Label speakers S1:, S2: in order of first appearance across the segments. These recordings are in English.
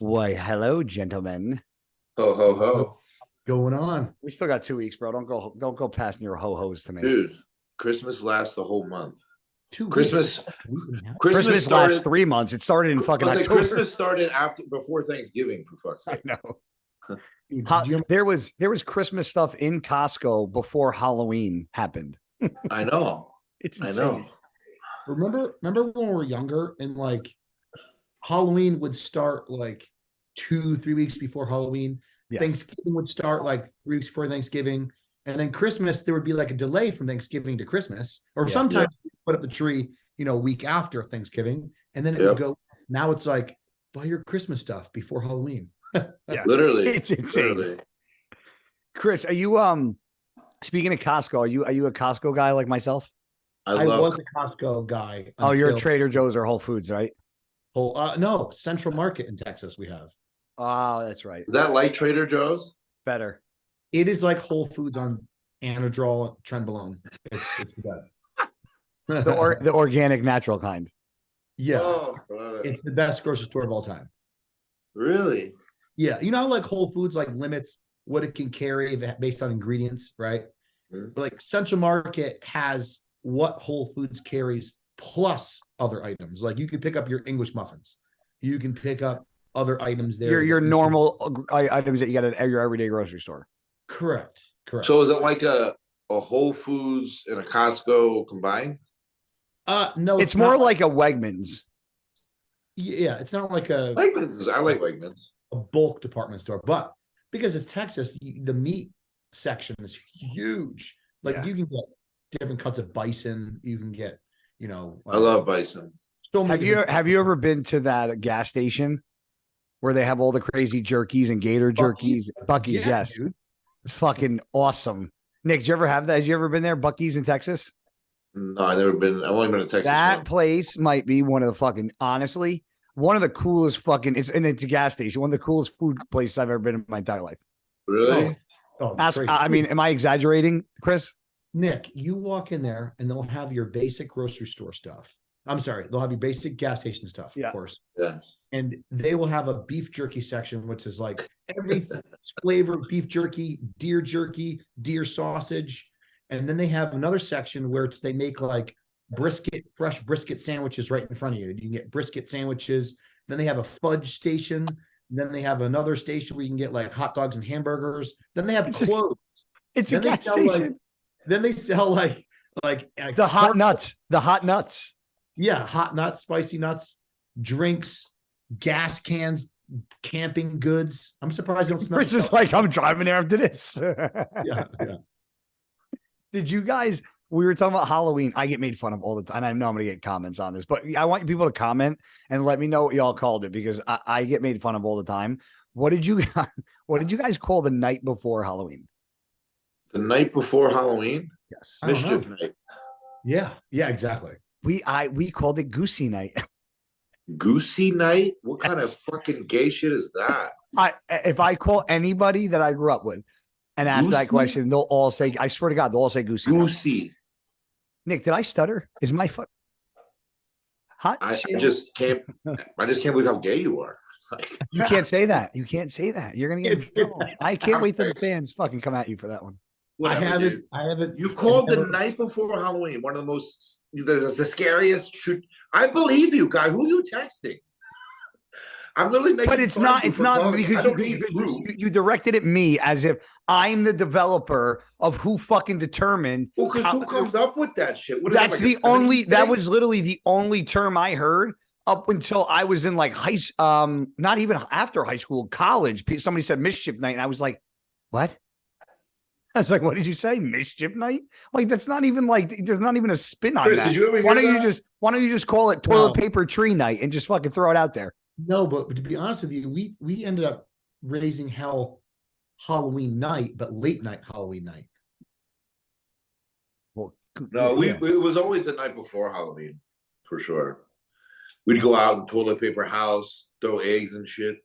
S1: Why, hello, gentlemen.
S2: Ho ho ho,
S3: Going on.
S1: We still got 2 weeks, bro. Don't go passing your ho-hos to me.
S2: dude! Christmas lasts the whole month.
S3: 2 weeks.
S2: Christmas,
S1: Christmas
S2: started,
S1: lasts 3 months. It started in fucking October.
S2: Christmas started before Thanksgiving, for fuck's
S1: I
S2: sake.
S1: know.
S3: Dude,
S1: there was Christmas stuff in Costco before Halloween happened.
S2: I know.
S1: It's
S2: I
S1: insane.
S2: know.
S3: remember when we were younger and like Halloween would start like 2-3 weeks before Halloween.
S1: Yes.
S3: Thanksgiving would start like 3 weeks before Thanksgiving. And then Christmas, there would be like a delay from Thanksgiving to Christmas. Or sometimes we put up the tree, a week after Thanksgiving. And then it would go. Now it's like, buy your Christmas stuff before Halloween.
S1: Yeah,
S2: Literally.
S1: It's insane.
S2: Literally.
S1: Chris, are you speaking of Costco, are you a Costco guy like myself?
S3: I was a Costco guy.
S1: Oh, you're a Trader Joe's or Whole Foods, right?
S3: No, Central Market in Texas we have.
S1: Oh, that's right.
S2: Is that like Trader Joe's?
S1: Better.
S3: It is like Whole Foods on Anadrol, Trenbolone. It's the best.
S1: The organic, natural kind.
S3: Yeah,
S2: Oh,
S3: it's the best grocery store of all time.
S2: really?
S3: Yeah, you know how like Whole Foods like limits what it can carry based on ingredients, right?
S2: Mhm.
S3: But like Central Market has what Whole Foods carries plus other items. Like you can pick up your English muffins. You can pick up other items there.
S1: Your normal items that you get at your everyday grocery store.
S3: Correct.
S2: So is it like a Whole Foods and a Costco combined?
S3: No,
S1: It's more like a Wegmans.
S3: Yeah, it's not like a
S2: Wegmans. I like Wegmans.
S3: bulk department store, but because it's Texas, the meat section is huge. Like you can get different cuts of bison. You can get,
S2: I love bison.
S3: So
S1: Have you ever been to that gas station where they have all the crazy jerkies and gator jerkies? Buc-ee's, yes.
S3: Dude.
S1: It's fucking awesome. Nick, did you ever have that? Have you ever been there? Buc-ee's in Texas?
S2: No, I've never been. I've only been to Texas.
S1: That place might be one of the fucking, honestly, one of the coolest fucking, it's a gas station, one of the coolest food places I've ever been in my entire life.
S2: Really?
S1: I mean, am I exaggerating, Chris?
S3: Nick, you walk in there and they'll have your basic grocery store stuff. I'm sorry, they'll have your basic gas station stuff, of course.
S2: Yeah.
S3: And they will have a beef jerky section, which is like every flavor of beef jerky, deer sausage. And then they have another section where they make like fresh brisket sandwiches right in front of you. You can get brisket sandwiches. Then they have a fudge station. Then they have another station where you can get like hot dogs and hamburgers. Then they have clothes.
S1: It's a gas station.
S3: Then they sell like
S1: the hot nuts. The hot nuts.
S3: Yeah, hot nuts, spicy nuts, drinks, gas cans, camping goods. I'm surprised they don't smell.
S1: Chris is like, I'm driving there after this.
S3: Yeah.
S1: Did you guys? We were talking about Halloween. I get made fun of all the time. I know I'm going to get comments on this, but I want people to comment and let me know what y'all called it because I get made fun of all the time. What did you guys call the night before Halloween?
S2: The night before Halloween?
S1: Yes.
S2: Mischief night.
S3: Yeah, exactly.
S1: We called it Goosey Night.
S2: Goosey night? What kind of fucking gay shit is that?
S1: If I call anybody that I grew up with and ask that question, they'll all say, I swear to God, they'll all say Goosey.
S2: Goosey.
S1: Nick, did I stutter? Is my foot hot?
S2: I just can't believe how gay you are.
S1: You can't say that. You can't say that. You're gonna get in trouble. I can't wait till the fans fucking come at you for that one.
S2: Whatever,
S3: I haven't.
S2: You called the night before Halloween one of the most, the scariest. I believe you, guy. Who are you texting? I'm literally making.
S1: But it's not because you directed at me as if I'm the developer of who fucking determined.
S2: Well, because who comes up with that shit? What
S1: that's the only. That was literally the only term I heard up until I was in like not even after high school, college. Somebody said mischief night, and I was like, what? I was like, what did you say? Mischief night? Like, that's not even like, there's not even a spin on
S2: Chris,
S1: that.
S2: did you ever hear
S1: why don't you just call it toilet paper tree night and just fucking throw it out there?
S3: No, but to be honest with you, we ended up raising hell Halloween night, but late night Halloween night.
S1: Well,
S2: no, it was always the night before Halloween, for sure. We'd go out and toilet paper house, throw eggs and shit.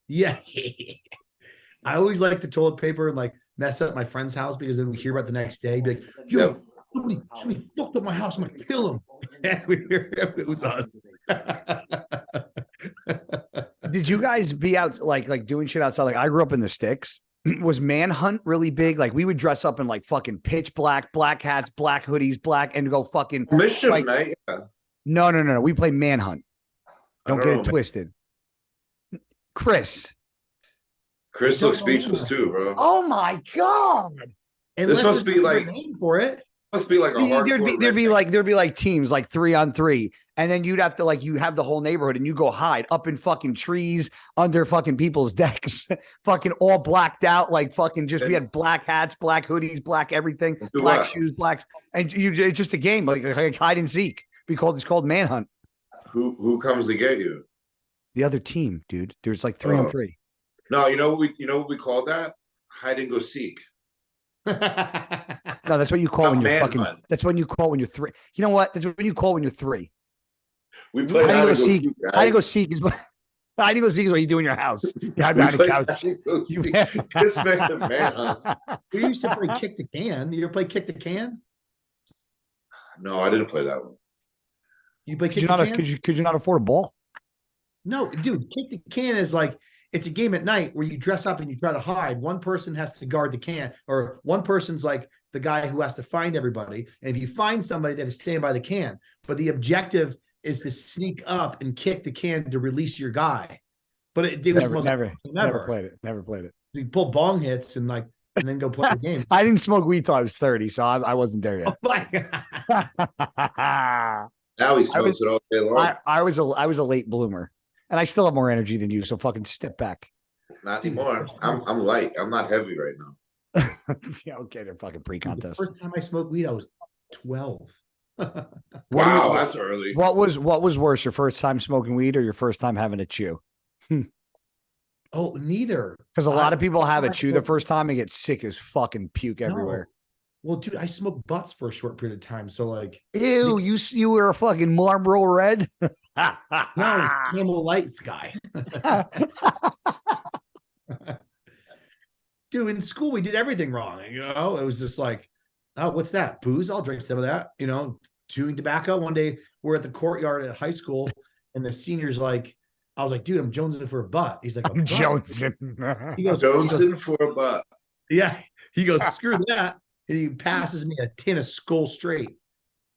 S3: Yeah. I always like the toilet paper and like mess up my friend's house because then we hear about the next day. Be like, yo, somebody fucked up my house. I'm gonna kill him. And it was us.
S1: Did you guys be out like doing shit outside? Like I grew up in the sticks. Was manhunt really big? Like we would dress up in like fucking pitch black hats, black hoodies, black, and go fucking
S2: Mischief
S1: like,
S2: night. Yeah.
S1: No. We play manhunt. Don't get it
S2: know,
S1: twisted. Chris
S2: looks speechless too, bro.
S1: Oh my god!
S2: This must be like
S3: name for it.
S2: Must be like a
S1: there'd be like teams like 3-on-3, and then you'd have to like you have the whole neighborhood, and you go hide up in fucking trees under fucking people's decks, fucking all blacked out, like fucking just we had black hats, black hoodies, black everything, black shoes, blacks, and it's just a game like hide and seek. It's called manhunt.
S2: Who comes to get you?
S1: The other team, dude. There's like 3-on-3.
S2: No, you know what we called that? Hide and go seek.
S1: No, that's what you call when you're fucking.
S2: Hunt.
S1: That's when you call when you're 3. You know what? That's when you call when you're 3.
S2: We play
S1: hide and go seek. Hide and go seek is what you do in your house. You hide behind the couch.
S3: We used to play kick the can. You ever play kick the can?
S2: No, I didn't play that one.
S3: You play kick the can?
S1: Could you not afford a ball?
S3: No, dude. Kick the can is like. It's a game at night where you dress up and you try to hide. One person has to guard the can, or one person's like the guy who has to find everybody. And if you find somebody, that is staying by the can. But the objective is to sneak up and kick the can to release your guy. But it was
S1: never played it. Never played it.
S3: You pull bong hits and then go play the game.
S1: I didn't smoke weed till I was 30, so I wasn't there yet.
S3: Oh my God.
S2: Now he smokes it all day long.
S1: I was a late bloomer. And I still have more energy than you, so fucking step back.
S2: Not anymore. I'm light. I'm not heavy right now.
S1: Yeah, okay, they're fucking pre-contest.
S3: The first time I smoked weed, I was 12.
S2: Wow, that's early.
S1: What was worse, your first time smoking weed or your first time having a chew?
S3: Oh, neither.
S1: Because a lot of people have a chew the first time and get sick as fucking puke everywhere.
S3: Well, dude, I smoked butts for a short period of time, so like,
S1: ew, you were a fucking Marlboro Red.
S3: No, it's Camel Lights guy. Dude, in school we did everything wrong. You know, it was just like, oh, what's that? Booze? I'll drink some of that. You know, chewing tobacco. One day we're at the courtyard at high school, and the senior's like, I was like, dude, I'm jonesing for a butt. He's like,
S1: I'm jonesing.
S3: He goes,
S2: jonesing for a butt.
S3: Yeah. He goes, screw that. And he passes me a tin of Skull Straight.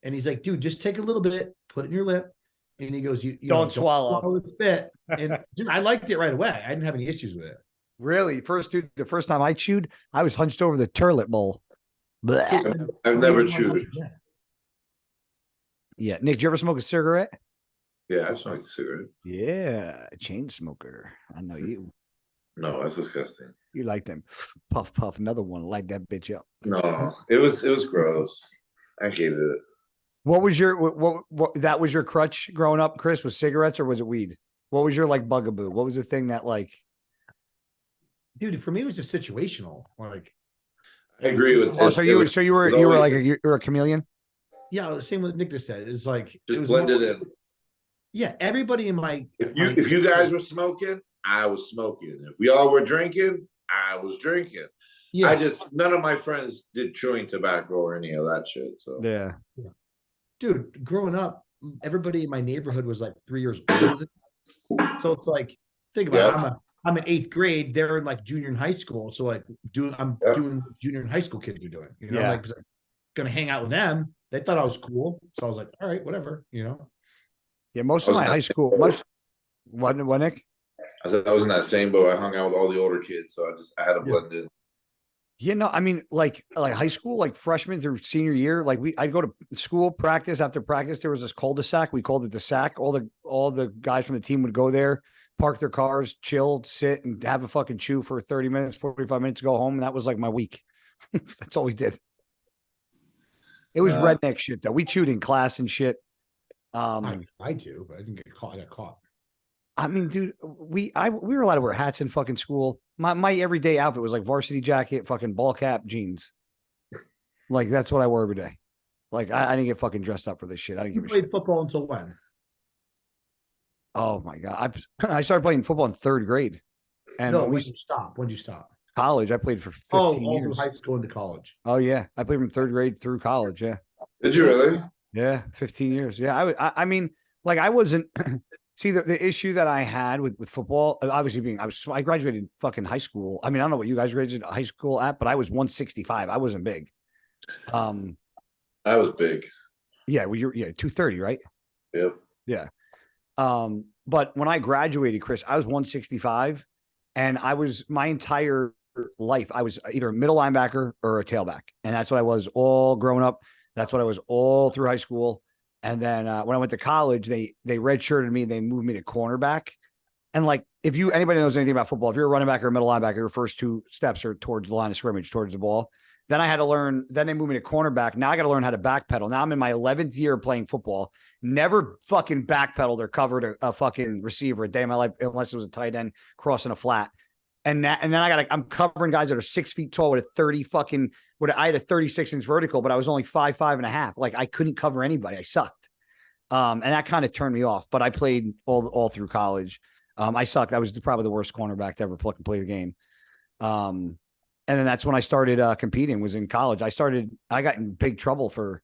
S3: And he's like, dude, just take a little bit, put it in your lip. And he goes, you
S1: don't swallow.
S3: Don't spit. And dude, I liked it right away. I didn't have any issues with it.
S1: Really? The first time I chewed, I was hunched over the toilet bowl.
S2: I've never chewed.
S1: Yeah. Nick, did you ever smoke a cigarette?
S2: Yeah, I smoked a cigarette.
S1: Yeah, a chain smoker. I know you.
S2: No, that's disgusting.
S1: You like them. Puff, puff, another one. Light that bitch up.
S2: No, it was gross. I hated it.
S1: What was your what that was your crutch growing up, Chris? Was cigarettes or was it weed? What was your like bugaboo? What was the thing that like?
S3: Dude, for me it was just situational. Like,
S2: I agree with.
S1: Oh, so you were a chameleon.
S3: Yeah, the same with Nick just said. It's like
S2: just
S3: it was
S2: blended in.
S3: Yeah, everybody in my
S2: if you guys were smoking, I was smoking. If we all were drinking, I was drinking. Yeah. None of my friends did chewing tobacco or any of that shit. So
S1: yeah.
S3: Dude, growing up, everybody in my neighborhood was like 3 years older than me. So it's like, think about it. I'm in 8th grade. They're in like junior and high school. So like I'm doing junior and high school kids are doing. You know, like gonna hang out with them. They thought I was cool. So I was like, all right, whatever, you know.
S1: Yeah, most of my high school, what Nick?
S2: I was in that same boat. I hung out with all the older kids, so I had to blend in.
S1: Yeah, no, I mean, like high school, like freshman through senior year, like I'd go to school, practice. After practice, there was this cul-de-sac. We called it the sack. All the guys from the team would go there, park their cars, chill, sit, and have a fucking chew for 30 minutes, 45 minutes, go home. And that was like my week. That's all we did. It was redneck shit though. We chewed in class and shit.
S3: I do, but I didn't get caught. I got caught.
S1: I mean, dude, we were allowed to wear hats in fucking school. My everyday outfit was like varsity jacket, fucking ball cap, jeans. Like that's what I wore every day. Like I didn't get fucking dressed up for this shit. I didn't give a shit.
S3: You played football until when?
S1: Oh my god, I started playing football in 3rd grade. And
S3: no, when did you stop? When did you stop?
S1: College. I played for 15 years.
S3: From high school into college.
S1: Oh yeah, I played from 3rd grade through college. Yeah.
S2: Did you really?
S1: Yeah, 15 years. Yeah, I mean, like I wasn't. See, the issue that I had with football, obviously I graduated fucking high school. I mean, I don't know what you guys graduated high school at, but I was 165. I wasn't big.
S2: I was big.
S1: Yeah, well, 230, right?
S2: Yep.
S1: Yeah. But when I graduated, Chris, I was 165, and my entire life, I was either a middle linebacker or a tailback. And that's what I was all growing up. That's what I was all through high school. And then when I went to college, they redshirted me. They moved me to cornerback. And like, if anybody knows anything about football, if you're a running back or a middle linebacker, your first two steps are towards the line of scrimmage, towards the ball. Then I had to learn. Then they moved me to cornerback. Now I got to learn how to backpedal. Now I'm in my 11th year playing football. Never fucking backpedaled or covered a fucking receiver a day in my life, unless it was a tight end crossing a flat. And then I'm covering guys that are 6 feet tall with a 30 fucking. I had a 36-inch vertical, but I was only 5'5.5". Like, I couldn't cover anybody. I sucked. And that kind of turned me off. But I played all through college. I sucked. I was probably the worst cornerback to ever play the game. And then that's when I started competing, was in college. I got in big trouble for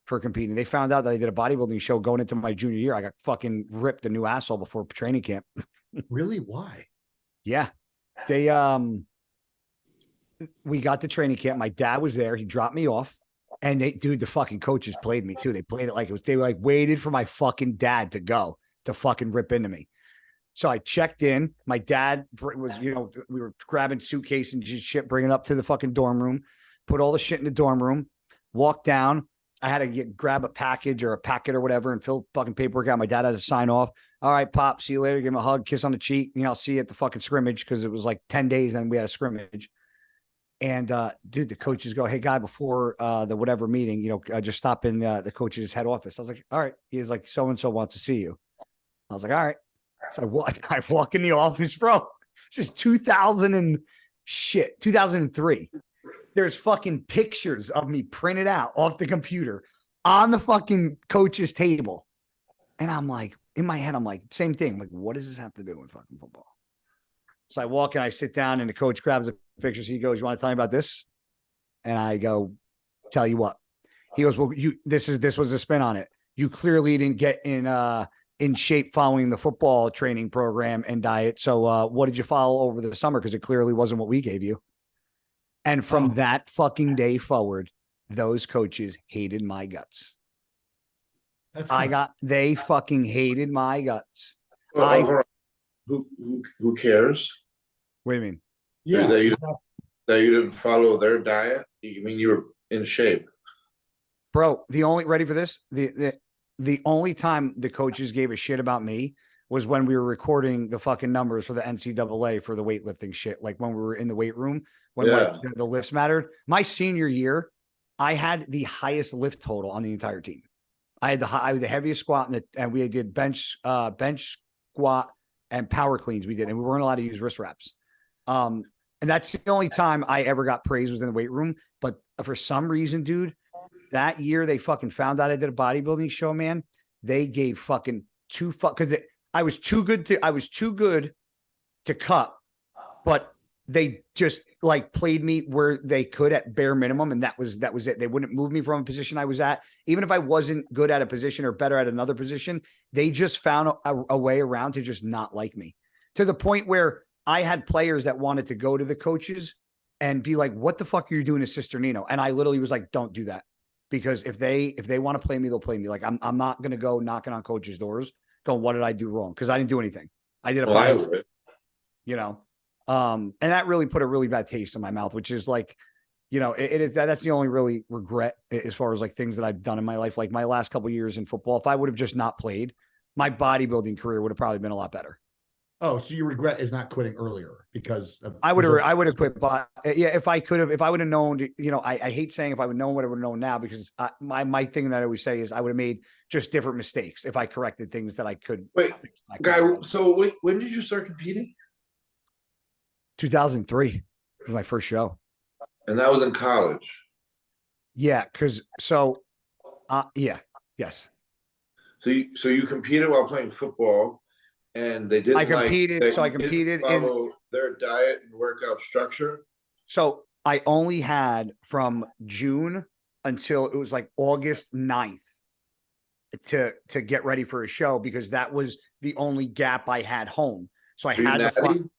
S1: competing. They found out that I did a bodybuilding show going into my junior year. I got fucking ripped a new asshole before training camp.
S3: Really? Why?
S1: Yeah. We got to training camp. My dad was there. He dropped me off. And the fucking coaches played me too. They played it like they were like waited for my fucking dad to go to fucking rip into me. So I checked in. My dad was, we were grabbing suitcase and just shit, bringing it up to the fucking dorm room, put all the shit in the dorm room, walked down. I had to grab a package or a packet or whatever and fill fucking paperwork out. My dad had to sign off. All right, Pop, see you later. Give him a hug, kiss on the cheek. I'll see you at the fucking scrimmage, because it was like 10 days and we had a scrimmage. And dude, the coaches go, "Hey, guy, before the whatever meeting, just stop in the coach's head office." I was like, "All right." He was like, "So-and-so wants to see you." I was like, "All right." So I walk in the office, bro. This is 2003. There's fucking pictures of me printed out off the computer on the fucking coach's table. And I'm like, in my head, I'm like, same thing. I'm like, what does this have to do with fucking football? So I walk in, I sit down, and the coach grabs the pictures. He goes, "You want to tell me about this?" And I go, "Tell you what." He goes, "Well, this was a spin on it. You clearly didn't get in shape following the football training program and diet. So what did you follow over the summer? Because it clearly wasn't what we gave you." And from that fucking day forward, those coaches hated my guts. They fucking hated my guts.
S2: Who cares?
S1: What do you mean?
S3: Yeah.
S2: That you didn't follow their diet? You mean you were in shape?
S1: Bro, ready for this? The only time the coaches gave a shit about me was when we were recording the fucking numbers for the NCAA for the weightlifting shit. Like when we were in the weight room, when the lifts mattered. My senior year, I had the highest lift total on the entire team. I had the heaviest squat, and we did bench, squat, and power cleans we did, and we weren't allowed to use wrist wraps. And that's the only time I ever got praise, was in the weight room. But for some reason, dude, that year they fucking found out I did a bodybuilding show, man. They gave fucking because I was too good to cut, but they just like played me where they could at bare minimum, and that was it. They wouldn't move me from a position I was at, even if I wasn't good at a position or better at another position. They just found a way around to just not like me, to the point where I had players that wanted to go to the coaches and be like, "What the fuck are you doing to Sister Nino?" And I literally was like, "Don't do that, because if they want to play me, they'll play me. Like I'm not gonna go knocking on coaches' doors going, 'What did I do wrong?' Because I didn't do anything. I did and that really put a really bad taste in my mouth, which is like, that's the only really regret as far as like things that I've done in my life. Like my last couple of years in football, if I would have just not played, my bodybuilding career would have probably been a lot better.
S3: Oh, so your regret is not quitting earlier because
S1: I would have quit. But yeah, if I would have known, I hate saying if I would know what I would have known now, because my thing that I always say is I would have made just different mistakes if I corrected things that I could.
S2: Wait, so when did you start competing?
S1: 2003 was my first show.
S2: And that was in college.
S1: Yeah. Yes.
S2: So you competed while playing football, and they didn't. I competed follow their diet and workout structure.
S1: So I only had from June until it was like August 9th to get ready for a show, because that was the only gap I had home. So I had to find,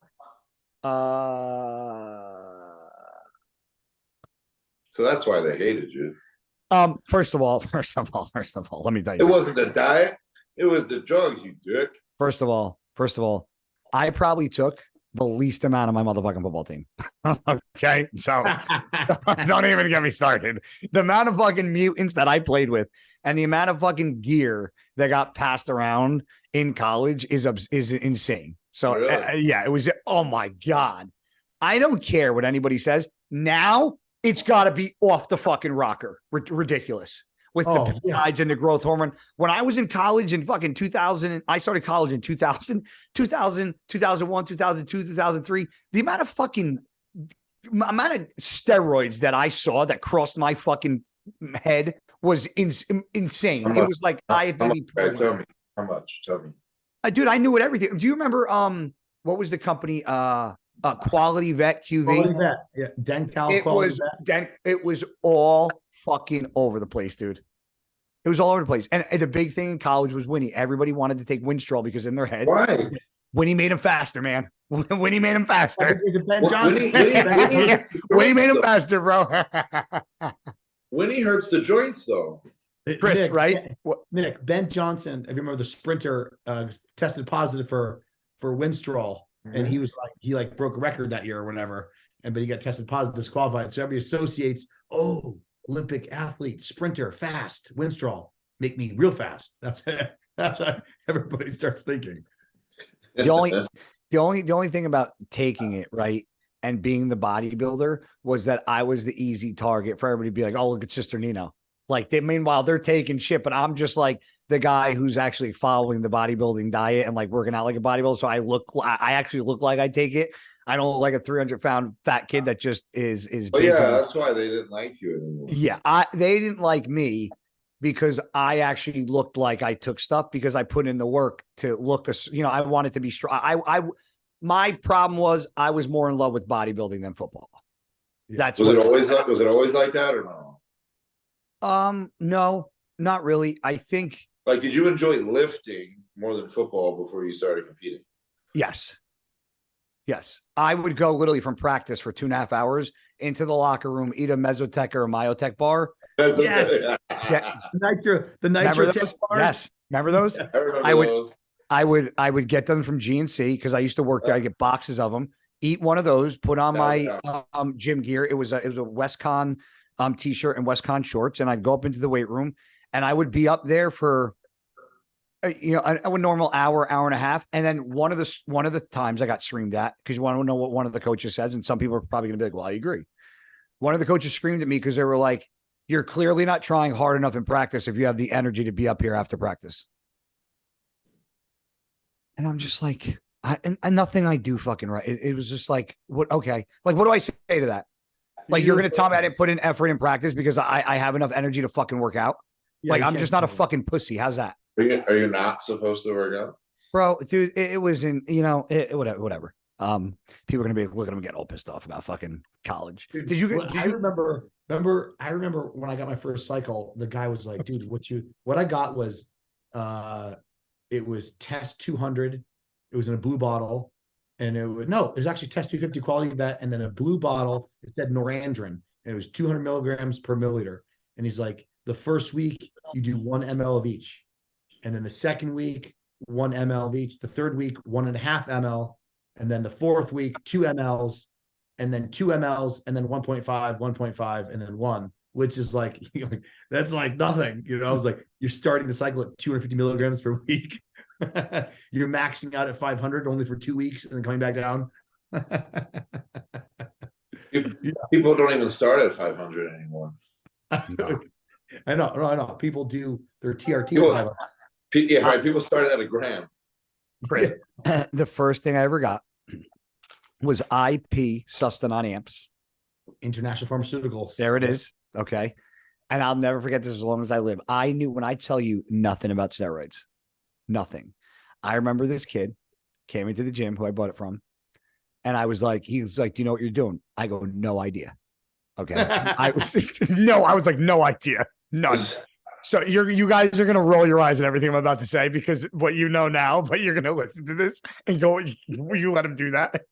S2: so that's why they hated you.
S1: First of all, let me tell you.
S2: It wasn't the diet. It was the drugs, you dick.
S1: First of all, I probably took the least amount of my motherfucking football team. Okay. So don't even get me started. The amount of fucking mutants that I played with and the amount of fucking gear that got passed around in college is insane. So
S2: really?
S1: Yeah, it was, oh my God. I don't care what anybody says. Now it's got to be off the fucking rocker. Ridiculous. With the peptides and the growth hormone. When I was in college in fucking 2000, I started college in 2000, 2001, 2002, 2003. The amount of steroids that I saw that crossed my fucking head was insane. It was like IFBB.
S2: Tell me how much. Tell me,
S1: dude. I knew what everything. Do you remember? What was the company? Quality Vet QV.
S3: Quality Vet. Yeah, Dencal.
S1: It was all fucking over the place, dude. It was all over the place. And the big thing in college was Winnie. Everybody wanted to take Winstrol because in their head,
S2: why?
S1: Winnie made him faster, man. Winnie made him faster.
S3: Ben Johnson.
S1: Winnie made him faster, bro.
S2: Winnie hurts the joints, though.
S1: Chris,
S3: Nick,
S1: right?
S3: Nick, Ben Johnson, if you remember the sprinter, tested positive for Winstrol. And he was like, he broke a record that year or whatever. But he got tested positive, disqualified. So everybody associates, Olympic athlete, sprinter, fast, Winstrol, make me real fast. That's how everybody starts thinking.
S1: The only thing about taking it, right, and being the bodybuilder was that I was the easy target for everybody to be like, oh, look at Sister Nino. Like, meanwhile, they're taking shit, but I'm just like the guy who's actually following the bodybuilding diet and like working out like a bodybuilder. So I actually look like I take it. I don't look like a 300-pound fat kid that just is.
S2: Oh yeah, that's why they didn't like you anymore.
S1: Yeah, they didn't like me because I actually looked like I took stuff because I put in the work to look. I wanted to be strong. My problem was I was more in love with bodybuilding than football.
S2: Yeah. Was it always like that or no?
S1: No, not really. I think.
S2: Like, did you enjoy lifting more than football before you started competing?
S1: Yes. I would go literally from practice for 2.5 hours into the locker room, eat a Mesotech or a Myotech bar.
S2: Yes.
S1: Yeah.
S3: The nitro tech bar.
S1: Yes. Remember those? I would get them from GNC because I used to work there. I get boxes of them, eat one of those, put on my gym gear. It was a WestCon t-shirt and WestCon shorts. And I'd go up into the weight room and I would be up there for a normal hour and a half. And then one of the times I got screamed at because you want to know what one of the coaches says. And some people are probably going to be like, well, I agree. One of the coaches screamed at me because they were like, you're clearly not trying hard enough in practice if you have the energy to be up here after practice. And I'm just like, and nothing I do fucking right. It was just like, what? Okay. Like, what do I say to that? Like, you're going to tell me I didn't put in effort in practice because I have enough energy to fucking work out. Yeah, like, I'm just not a fucking pussy. How's that?
S2: Are you not supposed to work out?
S1: Bro, dude, it was in, whatever. People are going to be looking at him getting all pissed off about fucking college.
S3: Dude, I remember when I got my first cycle, the guy was like, dude, what I got was, it was test 200. It was in a blue bottle. And it was actually test 250 quality vet. And then a blue bottle, it said Norandrin. And it was 200 milligrams per milliliter. And he's like, the first week you do 1 ml of each. And then the second week, 1 ml of each. The third week, 1.5 ml. And then the fourth week, 2 mLs. And then 2 mLs. And then 1.5, 1.5, and then 1. Which is like, that's like nothing. I was like, you're starting the cycle at 250 milligrams per week. You're maxing out at 500 only for 2 weeks and then coming back down.
S2: People don't even start at 500 anymore.
S1: No.
S3: I know. People do their TRT.
S2: People started at a gram.
S1: The first thing I ever got was IP Sustanon amps.
S3: International Pharmaceuticals.
S1: There it is. Okay. And I'll never forget this as long as I live. I knew when I tell you nothing about steroids, nothing. I remember this kid came into the gym who I bought it from. And he was like, do you know what you're doing? I go, no idea. Okay. I was like, no idea. None. So you guys are gonna roll your eyes at everything I'm about to say because what you know now, but you're gonna listen to this and go, will you let him do that?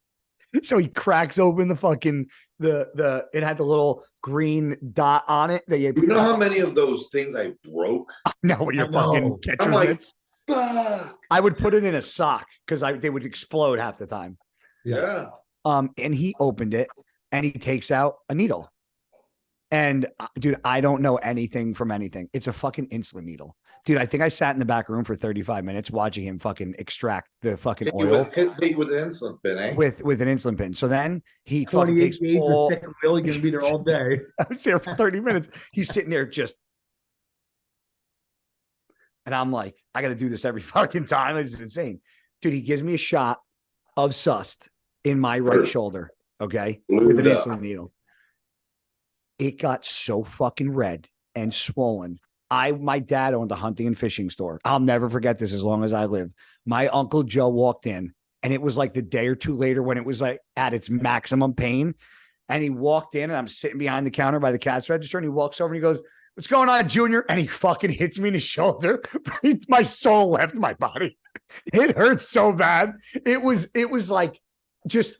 S1: So he cracks open the fucking it had the little green dot on it that
S2: you know how many of those things I broke?
S1: No, what your fucking catcher's
S2: I'm like,
S1: mitts.
S2: fuck.
S1: I would put it in a sock because they would explode half the time.
S2: Yeah.
S1: And he opened it and he takes out a needle. And dude, I don't know anything from anything. It's a fucking insulin needle. Dude, I think I sat in the back room for 35 minutes watching him fucking extract the fucking oil.
S2: Hit with an insulin pin, eh?
S1: With an insulin pin. So then he
S3: 28
S1: fucking takes
S3: gauge
S1: all...
S3: of thick oil. You're gonna be there all day.
S1: I was there for 30 minutes. He's sitting there just... And I'm like, I got to do this every fucking time. It's insane. Dude, he gives me a shot of Sust in my right shoulder, okay? With an insulin needle. It got so fucking red and swollen. My dad owned a hunting and fishing store. I'll never forget this as long as I live. My Uncle Joe walked in and it was like the day or two later when it was like at its maximum pain. And he walked in and I'm sitting behind the counter by the cash register and he walks over and he goes, "What's going on, Junior?" And he fucking hits me in the shoulder. My soul left my body. It hurt so bad. It was like,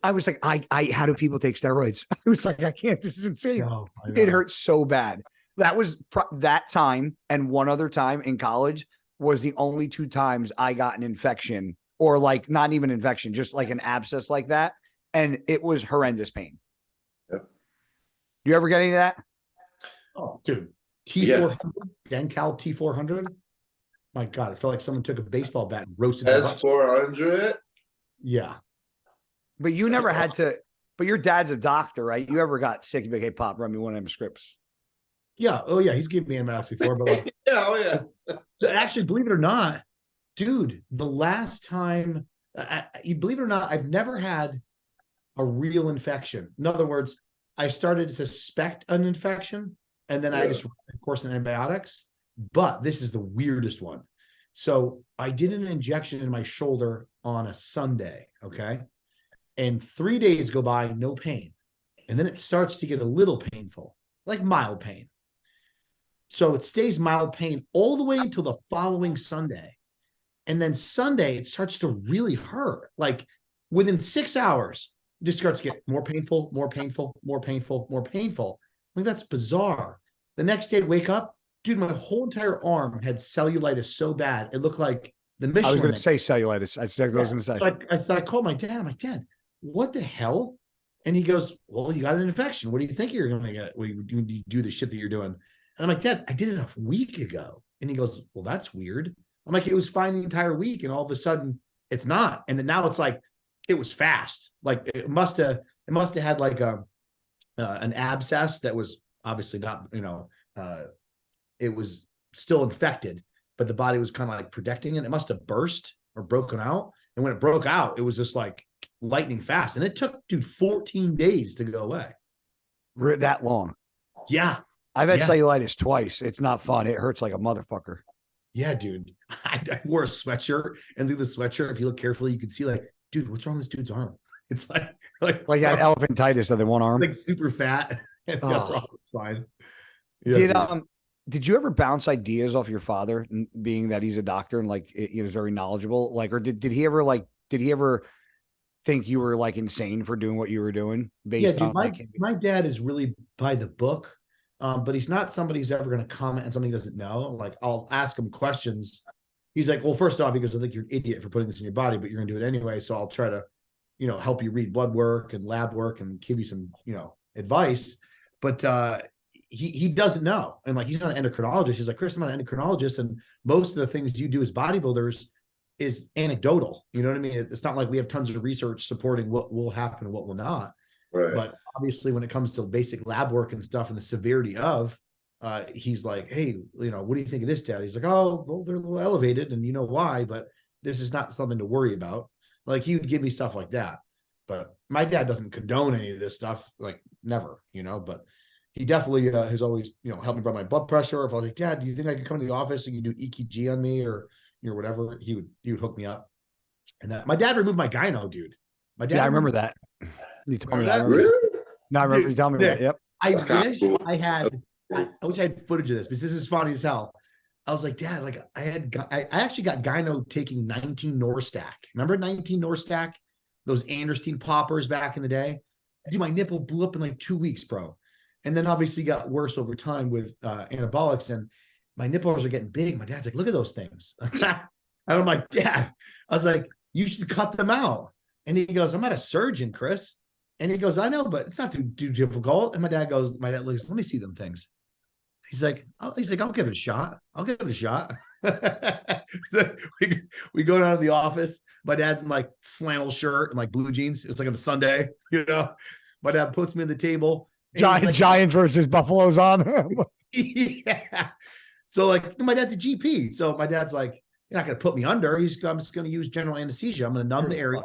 S1: I was like, how do people take steroids? I was like, I can't, this is insane. No, it hurt so bad. That was that time. And one other time in college was the only 2 times I got an infection or like not even infection, just like an abscess like that. And it was horrendous pain. Yep. You ever get any of that?
S3: Oh, dude. T400, Dencal T400. My God, it felt like someone took a baseball bat and roasted it.
S2: S400?
S3: Yeah.
S1: But you never had to, but your dad's a doctor, right? You ever got sick? You'd be like, "Hey, Pop, run me one of them scripts."
S3: Yeah. Oh, yeah. He's giving me antibiotics before, but like,
S2: yeah. Oh, yeah.
S3: Actually, believe it or not, dude, the last time, you believe it or not, I've never had a real infection. In other words, I started to suspect an infection and then I just ran the course of antibiotics. But this is the weirdest one. So I did an injection in my shoulder on a Sunday. Okay. And 3 days go by, no pain. And then it starts to get a little painful, like mild pain. So it stays mild pain all the way until the following Sunday. And then Sunday, it starts to really hurt. Like within 6 hours, it just starts to get more painful, more painful, more painful, more painful. I mean, that's bizarre. The next day, I'd wake up, dude, my whole entire arm had cellulitis so bad. It looked like the Michelin.
S1: I was going to say cellulitis. I was going to say.
S3: So I called my dad. I'm like, "Dad, what the hell?" And he goes, "Well, you got an infection. What do you think you're going to get when you do the shit that you're doing?" And I'm like, "Dad, I did it a week ago." And he goes, "Well, that's weird." I'm like, "It was fine the entire week. And all of a sudden it's not." And then now it's like, it was fast. Like it must have had like an abscess that was obviously not, it was still infected, but the body was kind of like protecting it. It must have burst or broken out. And when it broke out, it was just like lightning fast. And it took, dude, 14 days to go away.
S1: That long?
S3: Yeah.
S1: I've had cellulitis twice. It's not fun. It hurts like a motherfucker.
S3: Yeah, dude. I wore a sweatshirt, and through the sweatshirt, if you look carefully, you can see like, dude, what's wrong with this dude's arm? It's like
S1: that elephantitis of the one arm.
S3: Like super fat. And the other arm was fine.
S1: Yeah, did you ever bounce ideas off your father, being that he's a doctor and like he was very knowledgeable? Like, or did he ever think you were like insane for doing what you were doing? Based on
S3: my dad is really by the book, but he's not somebody who's ever going to comment on something he doesn't know. Like I'll ask him questions. He's like, "Well, first off, because I think you're an idiot for putting this in your body, but you're going to do it anyway. So I'll try to, help you read blood work and lab work and give you some, advice." But he doesn't know. And like, he's not an endocrinologist. He's like, "Chris, I'm not an endocrinologist. And most of the things you do as bodybuilders is anecdotal. You know what I mean? It's not like we have tons of research supporting what will happen and what will not."
S2: Right.
S3: But obviously when it comes to basic lab work and stuff and the severity of, he's like, "Hey, what do you think of this, Dad?" He's like, "Oh, well, they're a little elevated and you know why, but this is not something to worry about." Like he would give me stuff like that. But my dad doesn't condone any of this stuff, like never, but he definitely has always, helped me by my blood pressure. If I was like, "Dad, do you think I could come to the office and you do EKG on me or, whatever?" He would hook me up. And that my dad removed my gyno, dude. My dad.
S1: Yeah, I remember that. You told me that.
S2: Really?
S1: No, I remember you telling me that. Yep.
S3: I wish I had footage of this because this is funny as hell. I was like, Dad, like I actually got gyno taking 19 Norstack. Remember 19 Norstack? Those Anderstein poppers back in the day. Dude, my nipple blew up in like 2 weeks, bro. And then obviously got worse over time with anabolics, and my nipples are getting big. My dad's like, look at those things. And I'm like, Dad, I was like, you should cut them out. And he goes, I'm not a surgeon, Chris. And he goes, I know, but it's not too difficult. And my dad looks, let me see them things. He's like, I'll give it a shot. I'll give it a shot. So we go down to the office. My dad's in like flannel shirt and like blue jeans. It's like on a Sunday, you know. My dad puts me at the table.
S1: Giants versus Buffalo's on.
S3: Yeah. So like my dad's a GP. So my dad's like, you're not gonna put me under. I'm just gonna use general anesthesia. I'm gonna numb the area.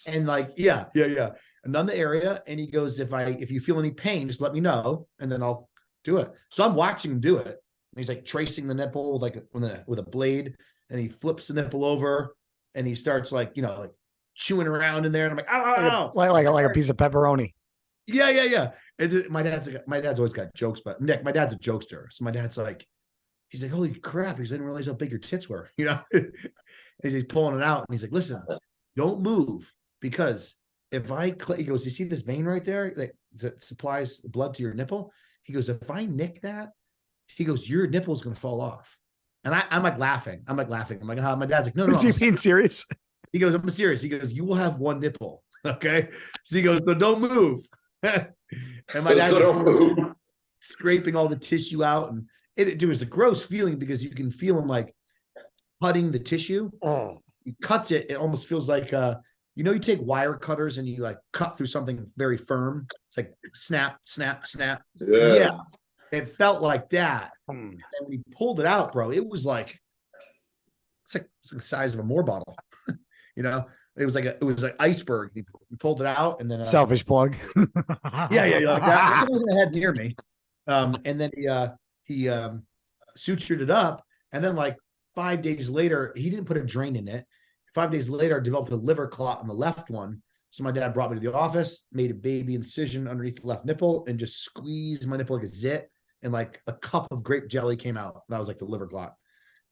S3: And like, yeah. And numb the area. And he goes, if you feel any pain, just let me know, and then I'll do it. So I'm watching him do it. And he's like tracing the nipple like with a blade, and he flips the nipple over, and he starts like, like chewing around in there. And I'm like, ow.
S1: Like a piece of pepperoni.
S3: Yeah. And my dad's always got jokes, but Nick, my dad's a jokester. So my dad's like, he's like, holy crap. He didn't realize how big your tits were, And he's pulling it out. And he's like, listen, don't move, because if he goes, you see this vein right there that supplies blood to your nipple? He goes, if I nick that, he goes, your nipple is going to fall off. And I'm like laughing. I'm like, oh, my dad's like, no.
S1: Is he being serious?
S3: He goes, I'm serious. He goes, you will have one nipple. Okay. So he goes, so don't move. And my dad scraping all the tissue out, and it was a gross feeling because you can feel him like cutting the tissue.
S1: Oh,
S3: He cuts it. It almost feels like, you take wire cutters and you like cut through something very firm. It's like snap, snap, snap. Yeah. It felt like that. And when he pulled it out, bro, it was like the size of a more bottle. It was like iceberg. He pulled it out, and then
S1: selfish plug.
S3: Yeah, like that. It wasn't had near me. And then he sutured it up, and then like 5 days later, he didn't put a drain in it. 5 days later, I developed a liver clot on the left one. So my dad brought me to the office, made a baby incision underneath the left nipple, and just squeezed my nipple like a zit, and like a cup of grape jelly came out. That was like the liver clot,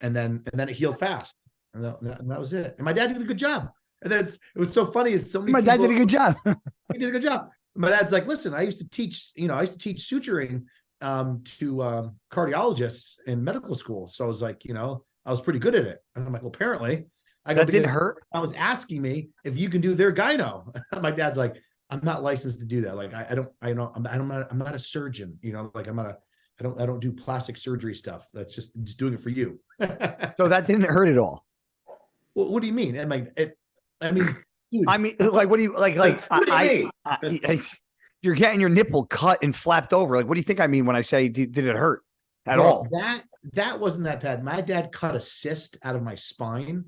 S3: and then it healed fast, and that was it. And my dad did a good job. And then it was so funny. Is so many
S1: my dad did a good job.
S3: He did a good job. My dad's like, listen, I used to teach suturing to cardiologists in medical school. So I was like, I was pretty good at it. And I'm like, well, apparently
S1: that didn't hurt.
S3: I was asking me if you can do their gyno. My dad's like, I'm not licensed to do that. Like, I'm not a surgeon, like I don't do plastic surgery stuff. That's just doing it for you.
S1: So that didn't hurt at all.
S3: Well, what do you mean? Dude,
S1: like, what do you like? You're getting your nipple cut and flapped over. Like, what do you think I mean when I say did it hurt at all?
S3: That wasn't that bad. My dad cut a cyst out of my spine,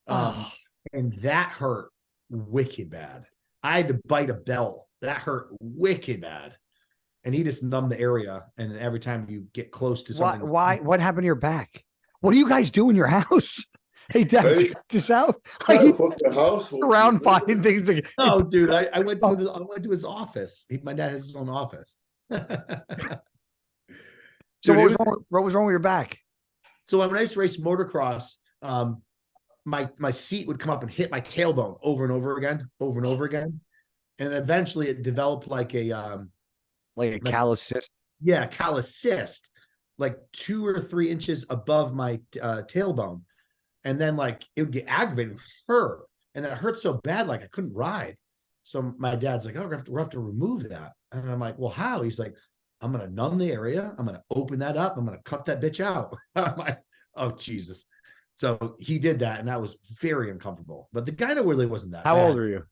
S3: and that hurt wicked bad. I had to bite a bell. That hurt wicked bad, and he just numbed the area. And every time you get close to something,
S1: why? What happened to your back? What do you guys do in your house? Hey, Dad, check this out. Like,
S2: the house
S1: around finding things.
S3: No, dude, I went to his office. My dad has his own office.
S1: So what was wrong with your back?
S3: So when I used to race motocross, my seat would come up and hit my tailbone over and over again. And eventually it developed like a
S1: callus cyst.
S3: Yeah, callus cyst, like 2 or 3 inches above my tailbone. And then like it would get aggravated, hurt. And then it hurt so bad, like I couldn't ride. So my dad's like, oh, we'll have to remove that. And I'm like, well, how? He's like, I'm going to numb the area. I'm going to open that up. I'm going to cut that bitch out. I'm like, oh, Jesus. So he did that. And that was very uncomfortable. But the gyno really wasn't that
S1: How
S3: bad.
S1: old are you?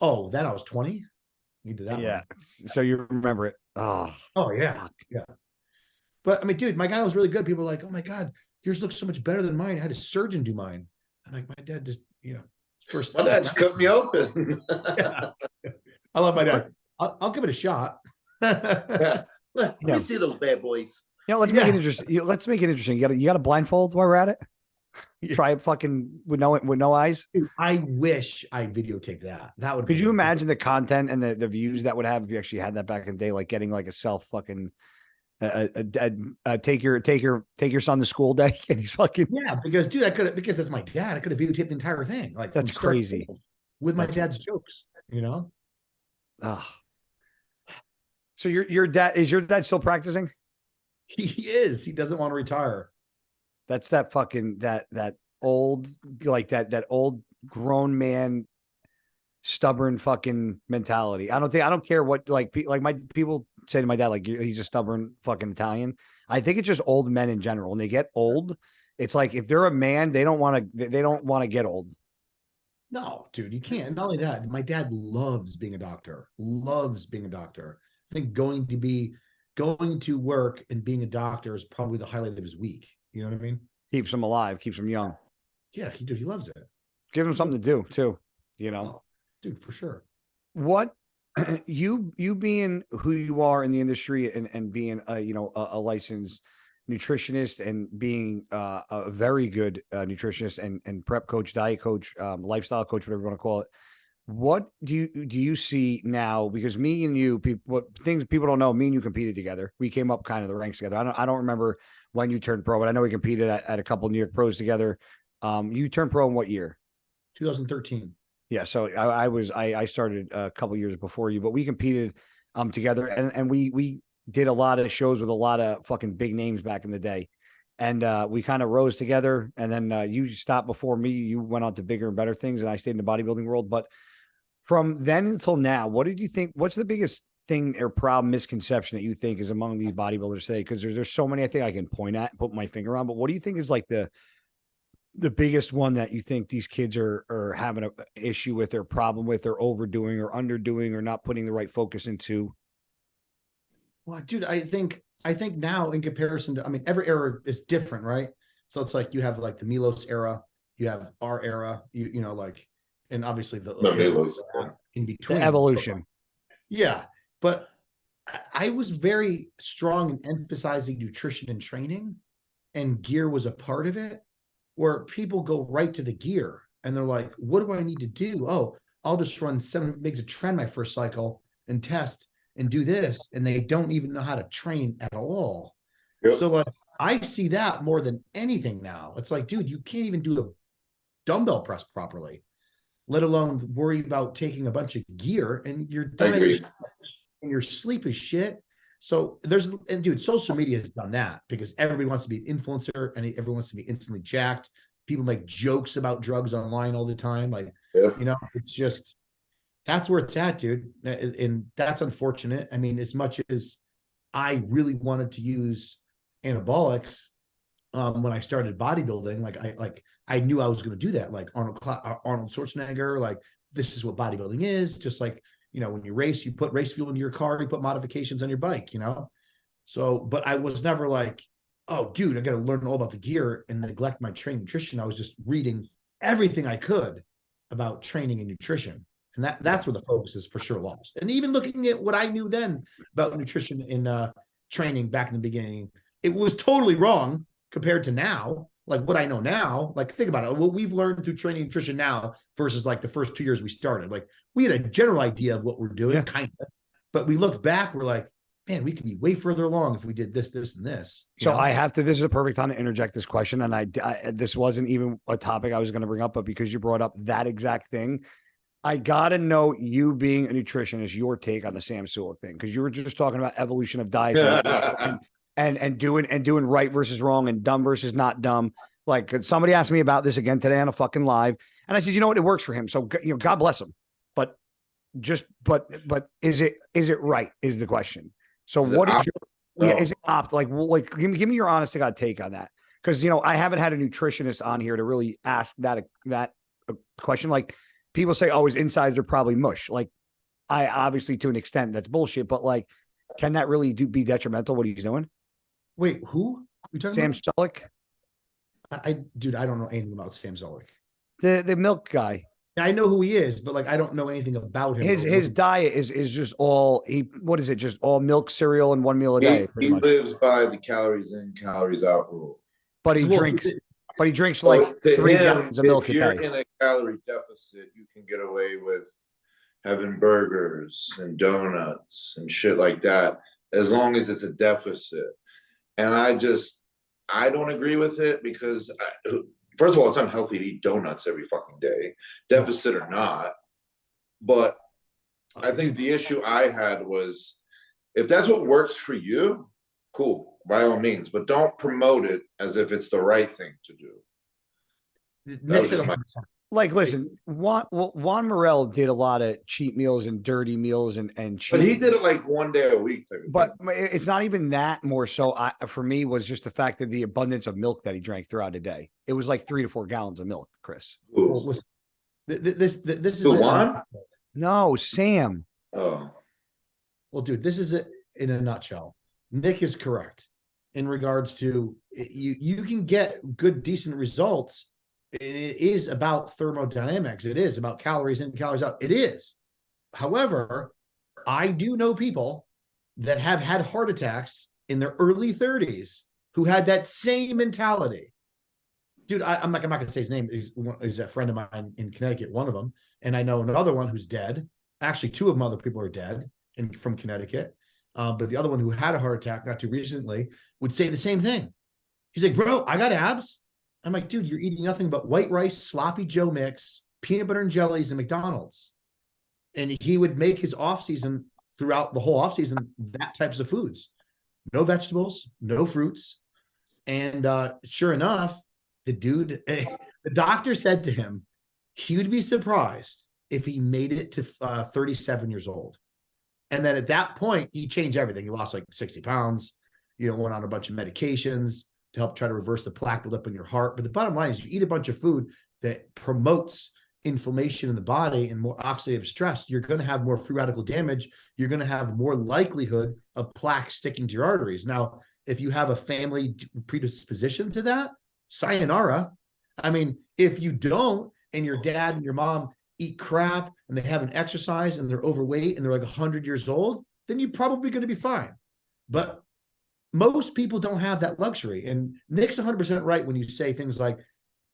S3: Oh, then I was 20. He did that.
S1: Yeah. One. So you remember it. Oh,
S3: yeah. Yeah. But I mean, dude, my gyno was really good. People were like, oh my God, yours looks so much better than mine. I had a surgeon do mine. I'm like, my dad just, first.
S2: My dad just cut me open.
S3: Yeah. I love my dad. I'll give it a shot.
S2: Yeah. Let me see those bad boys.
S1: Let's make it interesting. Let's make it interesting. You got a blindfold while we're at it. Try it fucking with no eyes.
S3: Dude, I wish I videotaped that. That would.
S1: Could you imagine the content and the views that would have if you actually had that back in the day, like getting like a self fucking take your son to school day, and he's fucking
S3: because dude, because that's my dad. I could have videotaped the entire thing, like
S1: that's crazy
S3: with my dad's jokes, you know.
S1: So your dad still practicing?
S3: He is. He doesn't want to retire.
S1: That's that fucking that old like that old grown man stubborn fucking mentality. I don't care what like my people say to my dad like he's a stubborn fucking Italian. I think it's just old men in general. When they get old, it's like if they're a man, they don't want to get old.
S3: No, dude, you can't. Not only that, my dad loves being a doctor. Loves being a doctor. I think going to work and being a doctor is probably the highlight of his week. You know what I mean?
S1: Keeps him alive, keeps him young.
S3: Yeah, he loves it.
S1: Give him something to do too, you know.
S3: Oh, dude, for sure.
S1: What you being who you are in the industry and being a licensed nutritionist and being a very good nutritionist and prep coach, diet coach, lifestyle coach, whatever you want to call it. What do you see now? Because me and you, what things people don't know, me and you competed together. We came up kind of the ranks together. I don't remember when you turned pro, but I know we competed at a couple of New York pros together. You turned pro in what year?
S3: 2013.
S1: Yeah. So I started a couple years before you, but we competed together and we did a lot of shows with a lot of fucking big names back in the day. And we kind of rose together. And then you stopped before me. You went on to bigger and better things, and I stayed in the bodybuilding world. But from then until now, what did you think? What's the biggest thing or problem, misconception that you think is among these bodybuilders today? Because there's so many I think I can point at and put my finger on. But what do you think is like the biggest one that you think these kids are having an issue with or problem with or overdoing or underdoing or not putting the right focus into?
S3: Well, dude, I think now in comparison to, I mean, every era is different, right? So it's like you have like the Milos era, you have our era, you know, like, and obviously the
S2: Milos
S3: in between
S1: The evolution.
S3: Yeah, but I was very strong in emphasizing nutrition and training, and gear was a part of it. Where people go right to the gear and they're like, "What do I need to do? Oh, I'll just run 7 mgs of trend my first cycle and test and do this," and they don't even know how to train at all. Yep. So like, I see that more than anything now. It's like, dude, you can't even do the dumbbell press properly, let alone worry about taking a bunch of gear, and you're done and your sleep is shit. So and dude, social media has done that because everybody wants to be an influencer and everyone wants to be instantly jacked. People make jokes about drugs online all the time. Like, you know, it's just, that's where it's at, dude. And that's unfortunate. I mean, as much as I really wanted to use anabolics, when I started bodybuilding, I knew I was going to do that. Like Arnold Schwarzenegger, like, this is what bodybuilding is. Just like, you know, when you race, you put race fuel into your car, you put modifications on your bike, you know? So, but I was never like, oh, dude, I got to learn all about the gear and neglect my training nutrition. I was just reading everything I could about training and nutrition. And that's where the focus is for sure lost. And even looking at what I knew then about nutrition and training back in the beginning, it was totally wrong compared to now. Like what I know now, like think about it. What we've learned through training nutrition now versus like the first 2 years we started, like we had a general idea of what we're doing, kind of, but we look back, we're like, man, we could be way further along if we did this, this, and this.
S1: So I have to, this is a perfect time to interject this question. And I this wasn't even a topic I was going to bring up, but because you brought up that exact thing, I got to know, you being a nutritionist, your take on the Sam Sulek thing. Cause you were just talking about evolution of diets and doing right versus wrong and dumb versus not dumb. Like somebody asked me about this again today on a fucking live. And I said, you know what? It works for him. So, you know, God bless him. But is it right? Is the question. So is it opt? Like give me your honest to God take on that. Cause you know, I haven't had a nutritionist on here to really ask that question. Like people say, oh, his insides are probably mush. Like I obviously to an extent that's bullshit, but like, can that really be detrimental what he's doing?
S3: Wait, who? You talking
S1: Sam
S3: about?
S1: Sulek?
S3: Dude, I don't know anything about Sam Sulek.
S1: The milk guy.
S3: I know who he is, but like I don't know anything about him.
S1: His diet is just all what is it? Just all milk, cereal, and 1 meal a day.
S2: He lives by the calories in, calories out rule.
S1: But he drinks like 3 gallons of milk a day.
S2: If you're in a calorie deficit, you can get away with having burgers and donuts and shit like that, as long as it's a deficit. And I don't agree with it because, first of all, it's unhealthy to eat donuts every fucking day, deficit or not. But I think the issue I had was, if that's what works for you, cool, by all means, but don't promote it as if it's the right thing to do.
S1: Like, listen, Juan Morel did a lot of cheat meals and dirty meals and cheat.
S2: But he did it like one day a week.
S1: But it's not even that. More so, for me, was just the fact that the abundance of milk that he drank throughout a day. It was like 3 to 4 gallons of milk, Chris.
S3: This is
S2: Juan?
S1: No, Sam.
S2: Oh,
S3: well, dude, this is it in a nutshell. Nick is correct in regards to you can get good, decent results. It is about thermodynamics. It is about calories in, calories out. It is. However, I do know people that have had heart attacks in their early 30s who had that same mentality. Dude, I'm not going to say his name. He's a friend of mine in Connecticut, one of them. And I know another one who's dead. Actually, 2 of them other people are dead from Connecticut. But the other one who had a heart attack not too recently would say the same thing. He's like, bro, I got abs. I'm like, dude, you're eating nothing but white rice, sloppy Joe mix, peanut butter and jellies, and McDonald's. And he would make his off season throughout the whole off season that types of foods, no vegetables, no fruits. And sure enough, the dude, the doctor said to him, he would be surprised if he made it to 37 years old. And then at that point, he changed everything. He lost like 60 pounds, went on a bunch of medications to help try to reverse the plaque buildup in your heart. But the bottom line is you eat a bunch of food that promotes inflammation in the body and more oxidative stress, you're going to have more free radical damage. You're going to have more likelihood of plaque sticking to your arteries. Now, if you have a family predisposition to that, sayonara. I mean, if you don't, and your dad and your mom eat crap and they haven't exercised and they're overweight and they're like 100 years old, then you're probably going to be fine. But most people don't have that luxury. And Nick's 100% right when you say things like,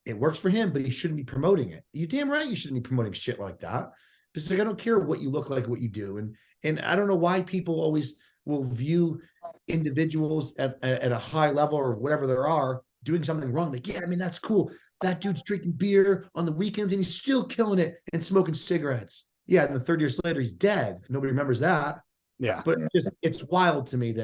S3: it works for him, but he shouldn't be promoting it. You're damn right you shouldn't be promoting shit like that. Because like, I don't care what you look like, what you do. And I don't know why people always will view individuals at a high level or whatever there are doing something wrong. Like, yeah, I mean, that's cool. That dude's drinking beer on the weekends and he's still killing it and smoking cigarettes. Yeah, and then 30 years later, he's dead. Nobody remembers that.
S1: Yeah.
S3: But it's wild to me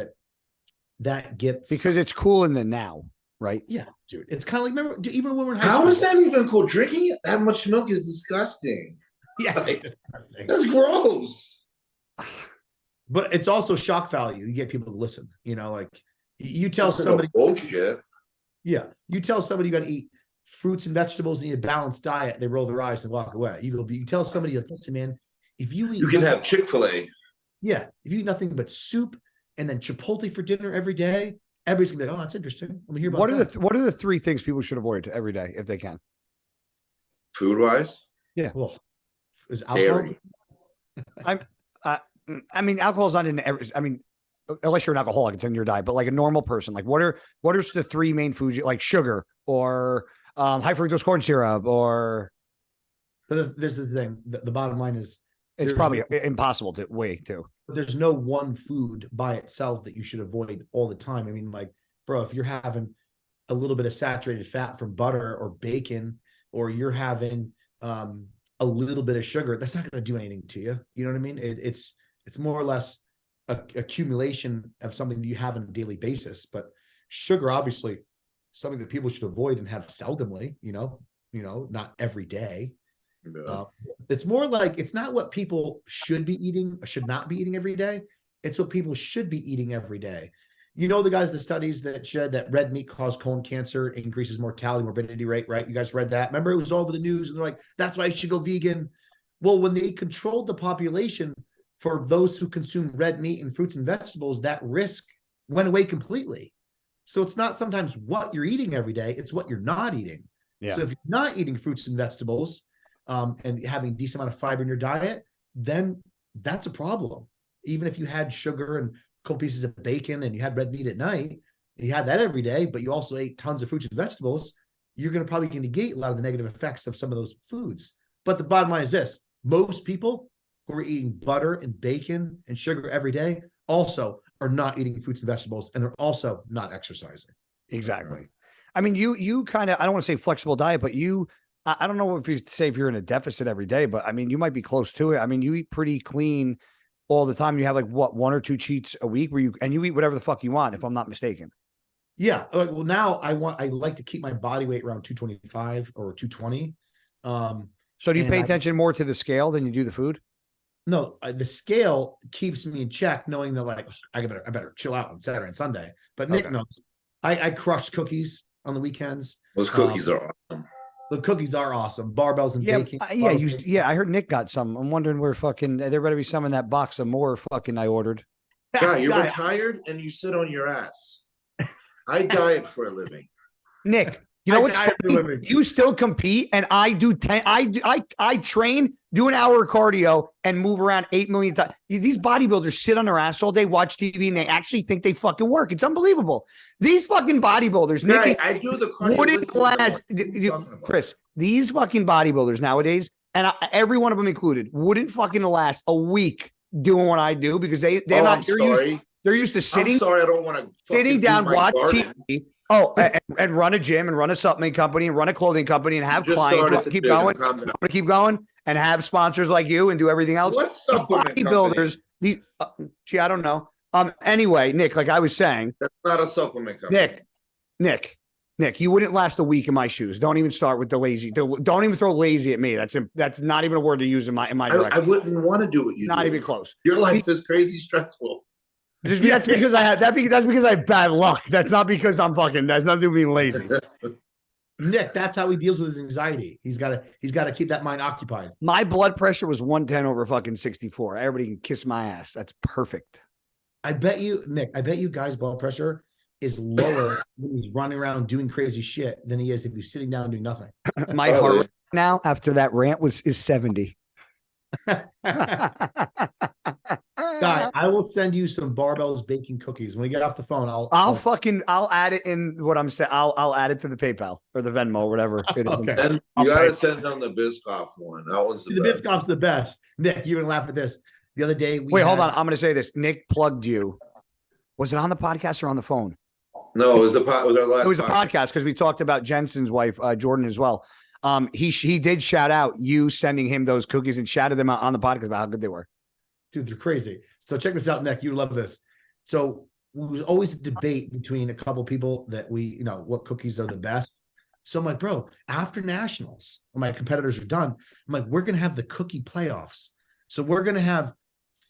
S3: that gets...
S1: Because it's cool in the now, right?
S3: Yeah, dude. It's kind of like, remember, even when we're in high school...
S2: How is that even cool? Drinking that much milk is disgusting.
S3: Yeah,
S2: like,
S3: it's disgusting.
S2: That's gross.
S3: But it's also shock value. You get people to listen. Like, you tell
S2: That's
S3: somebody...
S2: bullshit.
S3: Yeah. You tell somebody you got to eat fruits and vegetables and eat a balanced diet, they roll their eyes and walk away. You tell somebody, like, listen, man, if you eat...
S2: You can have Chick-fil-A.
S3: Yeah. If you eat nothing but soup and then Chipotle for dinner every day, everybody's gonna be like, oh, that's interesting. I'm gonna hear about
S1: what are the 3 things people should avoid every day if they can?
S2: Food-wise?
S3: Yeah. Well, is alcohol?
S1: I mean, alcohol's not in every... I mean, unless you're an alcoholic, it's in your diet. But like a normal person, like what are the 3 main foods, like sugar or high fructose corn syrup, or...
S3: This is the thing. The bottom line is
S1: it's probably impossible to weigh too.
S3: There's no one food by itself that you should avoid all the time. I mean, like, bro, if you're having a little bit of saturated fat from butter or bacon, or you're having a little bit of sugar, that's not going to do anything to you. You know what I mean? It's more or less accumulation of something that you have on a daily basis. But sugar, obviously, something that people should avoid and have seldomly. Not every day.
S2: Yeah.
S3: It's more like, it's not what people should be eating or should not be eating every day. It's what people should be eating every day. The studies that said that red meat caused colon cancer, increases mortality, morbidity rate, right? You guys read that? Remember, it was all over the news and they're like, that's why you should go vegan. Well, when they controlled the population for those who consume red meat and fruits and vegetables, that risk went away completely. So it's not sometimes what you're eating every day, it's what you're not eating. Yeah. So if you're not eating fruits and vegetables, and having a decent amount of fiber in your diet, then that's a problem. Even if you had sugar and a couple pieces of bacon and you had red meat at night, and you had that every day, but you also ate tons of fruits and vegetables, you're going to probably negate a lot of the negative effects of some of those foods. But the bottom line is this: most people who are eating butter and bacon and sugar every day also are not eating fruits and vegetables, and they're also not exercising.
S1: Exactly. I mean, you kind of, I don't want to say flexible diet, but I don't know if you say if you're in a deficit every day, but I mean, you might be close to it. I mean, you eat pretty clean all the time. You have like what, 1 or 2 cheats a week and you eat whatever the fuck you want, if I'm not mistaken.
S3: Yeah. Well, now I like to keep my body weight around 225 or 220.
S1: So do you pay attention more to the scale than you do the food?
S3: No, the scale keeps me in check, knowing that like I better chill out on Saturday and Sunday. But Nick knows I crush cookies on the weekends.
S2: Those cookies are awesome.
S3: The cookies are awesome. Barbells and baking.
S1: I heard Nick got some. I'm wondering where fucking there better be some in that box of more fucking I ordered.
S2: Yeah, you're retired and you sit on your ass. I diet for a living.
S1: Nick, you know what's funny? You still compete, and I do 10. I train, do an hour of cardio, and move around 8 million times. These bodybuilders sit on their ass all day, watch TV, and they actually think they fucking work. It's unbelievable. These fucking bodybuilders, Nick,
S2: I do the cardio.
S1: Wouldn't last, Chris. These fucking bodybuilders nowadays, and every one of them included, wouldn't fucking last a week doing what I do because they're not. They're used to sitting.
S2: I'm sorry, I don't want to
S1: sitting down, watch TV. Oh, and run a gym and run a supplement company and run a clothing company and have clients. Keep going. I'm going to keep going and have sponsors like you and do everything else.
S2: What supplement
S1: bodybuilders? I don't know. Anyway, Nick, like I was saying,
S2: that's not a supplement company.
S1: Nick, you wouldn't last a week in my shoes. Don't even start with the lazy. Don't even throw lazy at me. That's not even a word to use in my direction.
S2: I wouldn't want to do what you do.
S1: Not even close.
S2: Your life is crazy stressful.
S1: That's because that's because I have bad luck. That's not because I'm fucking. That's nothing to do with being lazy.
S3: Nick, that's how he deals with his anxiety. He's got to keep that mind occupied.
S1: My blood pressure was 110 over fucking 64. Everybody can kiss my ass. That's perfect.
S3: I bet you, Nick. I bet you guys' blood pressure is lower when he's running around doing crazy shit than he is if he's sitting down doing nothing.
S1: My heart rate now after that rant is 70.
S3: Guy, I will send you some Barbells baking cookies when we get off the phone.
S1: I'll add it in what I'm saying. I'll add it to the PayPal or the Venmo or whatever it is.
S2: Okay. And you gotta send them the Biscoff one. That one's the best.
S3: Biscoff's the best. Nick, you're gonna laugh at this. The other day,
S1: hold on. I'm gonna say this. Nick plugged you. Was it on the podcast or on the phone?
S2: No, it was our last.
S1: It was the podcast because we talked about Jensen's wife, Jordan, as well. He did shout out you sending him those cookies and shouted them out on the podcast about how good they were.
S3: Dude, they're crazy. So check this out, Nick. You love this. So it was always a debate between a couple people that what cookies are the best. So I'm like, bro, after nationals, when my competitors are done, I'm like, we're gonna have the cookie playoffs. So we're gonna have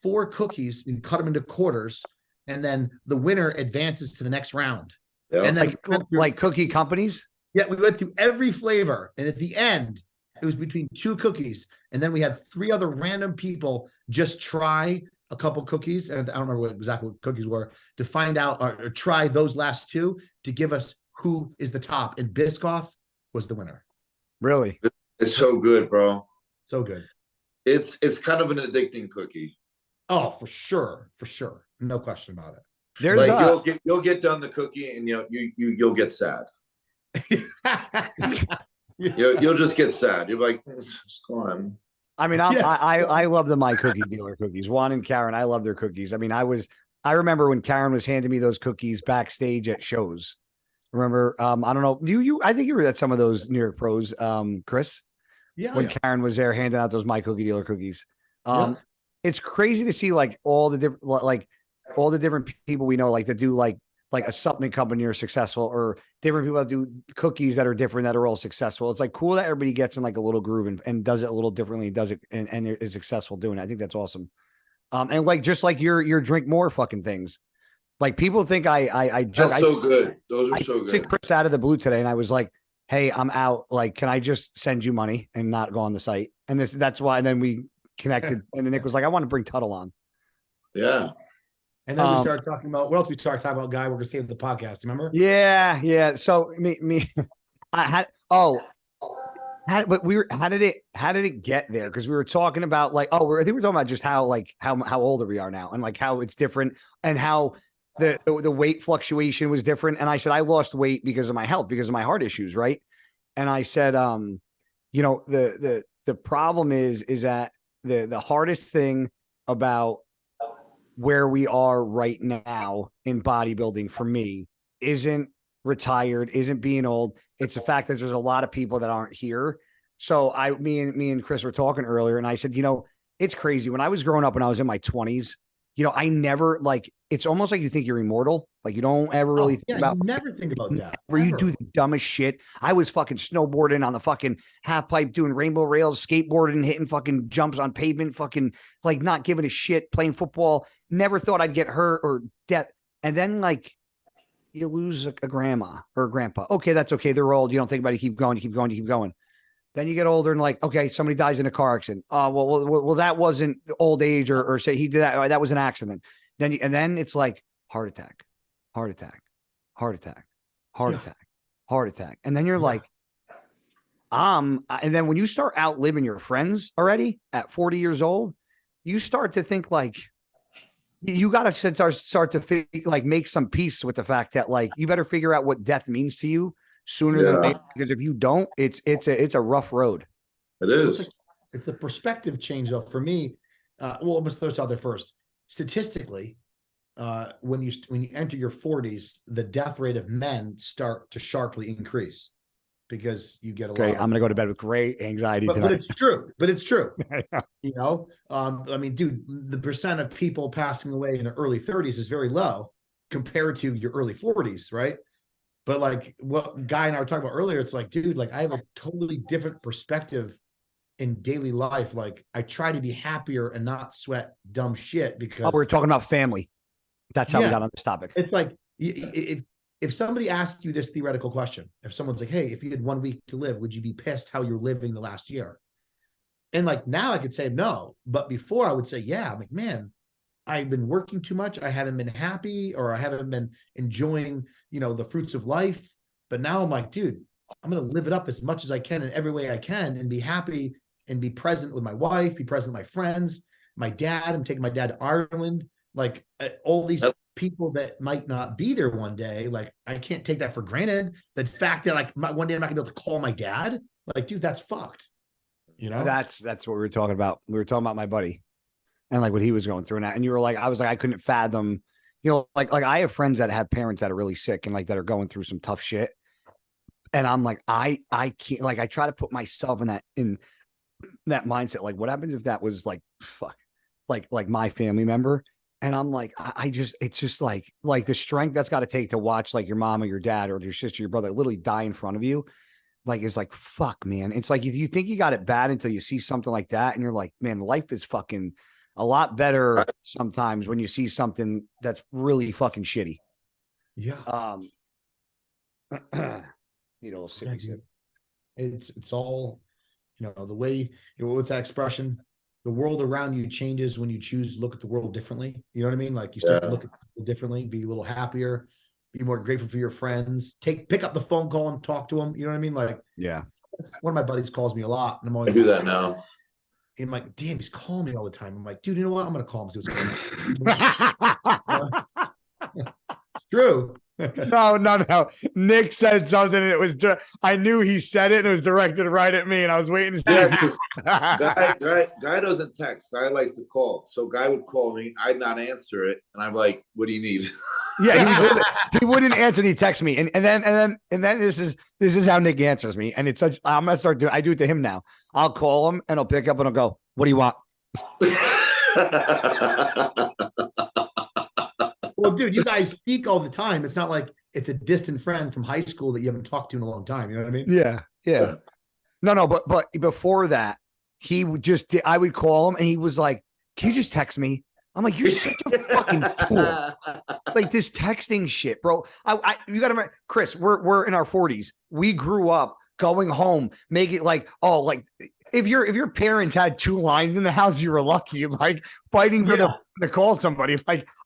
S3: 4 cookies and cut them into quarters, and then the winner advances to the next round.
S2: Yeah.
S3: And then
S1: like cookie companies.
S3: Yeah, we went through every flavor, and at the end, it was between 2 cookies, and then we had 3 other random people just try a couple cookies, and I don't remember exactly what cookies were, to find out or try those last 2 to give us who is the top. And Biscoff was the winner.
S1: Really?
S2: It's so good, bro.
S3: So good.
S2: It's kind of an addicting cookie.
S3: Oh, for sure, no question about it.
S1: There's
S2: you'll get done the cookie, and you'll get sad. You'll just get sad. You're like, it's gone.
S1: I mean, I love the My Cookie Dealer cookies. Juan and Karen, I love their cookies. I mean, I remember when Karen was handing me those cookies backstage at shows. Remember, I don't know, I think you were at some of those New York Pros, Chris.
S3: Yeah.
S1: When Karen was there handing out those My Cookie Dealer cookies. It's crazy to see all the different people we know, like that do like a supplement company are successful, or different people that do cookies that are different that are all successful. It's like cool that everybody gets in like a little groove and does it a little differently, does it and is successful doing it. I think that's awesome. And like just like your drink more fucking things. Like people think I joke.
S2: That's so good. Those are so good.
S1: I took Chris out of the blue today, and I was like, "Hey, I'm out. Like, can I just send you money and not go on the site?" And that's why. And then we connected, and then Nick was like, "I want to bring Tuttle on."
S2: Yeah.
S3: And then we started talking about what else we started talking about. Guy, we're gonna save the podcast. Remember?
S1: Yeah. So how did it get there? Because we were talking about like, I think we were talking about just how older we are now, and like how it's different, and how the weight fluctuation was different. And I said I lost weight because of my health, because of my heart issues, right? And I said, the problem is that the hardest thing about where we are right now in bodybuilding for me isn't retired, isn't being old. It's the fact that there's a lot of people that aren't here. So me and Chris were talking earlier, and I said, it's crazy. When I was growing up, when I was in my 20s, I never it's almost like you think you're immortal. Like you don't ever really think about.
S3: You never think about death.
S1: Where you do the dumbest shit. I was fucking snowboarding on the fucking half pipe, doing rainbow rails, skateboarding, hitting fucking jumps on pavement, fucking not giving a shit, playing football. Never thought I'd get hurt or death. And then you lose a grandma or a grandpa. Okay, that's okay. They're old. You don't think about it. You keep going. You keep going. You keep going. Then you get older and okay, somebody dies in a car accident. Well, that wasn't old age or say he did that. That was an accident. Then it's like heart attack, heart attack, heart attack, heart attack, heart attack. And then you're like, and then when you start outliving your friends already at 40 years old, you start to think you got to start to make some peace with the fact that you better figure out what death means to you sooner than later, because if you don't, it's a rough road.
S2: It is.
S3: It's the perspective change though for me. Let's throw this out there first. Statistically, when you enter your 40s, the death rate of men start to sharply increase because you get a lot.
S1: I'm going to go to bed with great anxiety tonight.
S3: But it's true. I mean, dude, the percent of people passing away in their early 30s is very low compared to your early 40s, right? But what Guy and I were talking about earlier, it's dude, I have a totally different perspective in daily life. I try to be happier and not sweat dumb shit because
S1: we're talking about family. That's how we got on this topic.
S3: It's if somebody asked you this theoretical question, if someone's like, hey, if you had 1 week to live, would you be pissed how you're living the last year? And now I could say no, but before I would say, yeah. I'm like, man, I've been working too much. I haven't been happy, or I haven't been enjoying, the fruits of life. But now I'm like, dude, I'm going to live it up as much as I can in every way I can and be happy and be present with my wife, be present with my friends, my dad. I'm taking my dad to Ireland. All these people that might not be there one day, I can't take that for granted. The fact that one day I'm not gonna be able to call my dad, dude, that's fucked.
S1: That's what we were talking about. We were talking about my buddy and what he was going through, and you were I was I couldn't fathom, I have friends that have parents that are really sick and that are going through some tough shit, and I'm I can't, I try to put myself in that mindset. What happens if that was fuck, my family member? And I'm it's just the strength that's got to take to watch your mom or your dad or your sister, your brother literally die in front of you. Is fuck, man. It's you think you got it bad until you see something like that. And you're man, life is fucking a lot better sometimes when you see something that's really fucking shitty.
S3: Yeah.
S1: Need a little sippy sip.
S3: It's all, the way, what's that expression? The world around you changes when you choose to look at the world differently. You know what I mean? You start to look at people differently, be a little happier, be more grateful for your friends, pick up the phone call and talk to them. You know what I mean?
S1: Yeah.
S3: One of my buddies calls me a lot, and I'm always
S2: I do that now.
S3: I'm like, damn, he's calling me all the time. I'm like, dude, you know what? I'm going to call him. See what's going on. It's true.
S1: No. Nick said something, and it was I knew he said it, and it was directed right at me, and I was waiting to see.
S2: Guy doesn't text. Guy likes to call. So Guy would call me. I'd not answer it, and I'm like, "What do you need?"
S1: Yeah, he wouldn't answer. And he texts me, and then this is how Nick answers me, and it's such. I'm gonna start doing. I do it to him now. I'll call him, and I'll pick up, and I'll go, "What do you want?"
S3: Well, dude, you guys speak all the time. It's not like it's a distant friend from high school that you haven't talked to in a long time. You know what I mean?
S1: Yeah. No, but before that, he would I would call him, and he was like, "Can you just text me?" I'm like, "You're such a fucking tool." This texting shit, bro. You got to remember, Chris, we're in our 40s. We grew up going home, make it if your parents had 2 lines in the house, you were lucky. Fighting for to call somebody.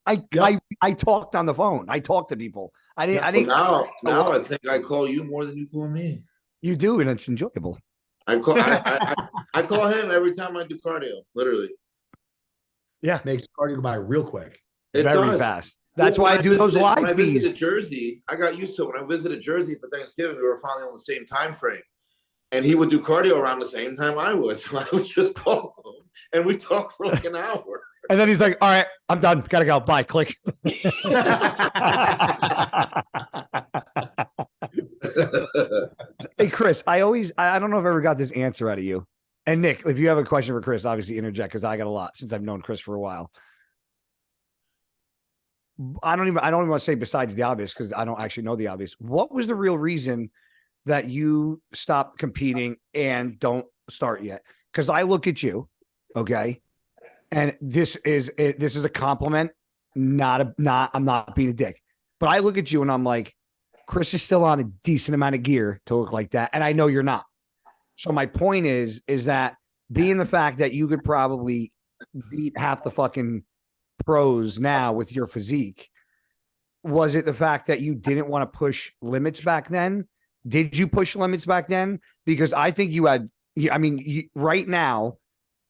S1: I talked on the phone. I talked to people. I didn't.
S2: Now I think I call you more than you call me.
S1: You do, and it's enjoyable.
S2: I call him every time I do cardio. Literally.
S3: Yeah, makes cardio go by real quick.
S1: Very fast. That's why I do those live feeds.
S2: When I visited Jersey, I got used to it. When I visited Jersey for Thanksgiving, we were finally on the same time frame. And he would do cardio around the same time I would. So I would just call him, and we talked for an hour.
S1: And then he's like, all right, I'm done. Gotta go. Bye. Click. Hey, Chris, I don't know if I ever got this answer out of you. And Nick, if you have a question for Chris, obviously interject because I got a lot since I've known Chris for a while. I don't even want to say besides the obvious because I don't actually know the obvious. What was the real reason that you stopped competing and don't start yet? Because I look at you, okay, and this is a compliment, I'm not being a dick, but I look at you and I'm like, Chris is still on a decent amount of gear to look like that, and I know you're not. So my point is that being the fact that you could probably beat half the fucking pros now with your physique, was it the fact that you didn't want to push limits back then? Did you push limits back then? Because I think you had, I mean, right now,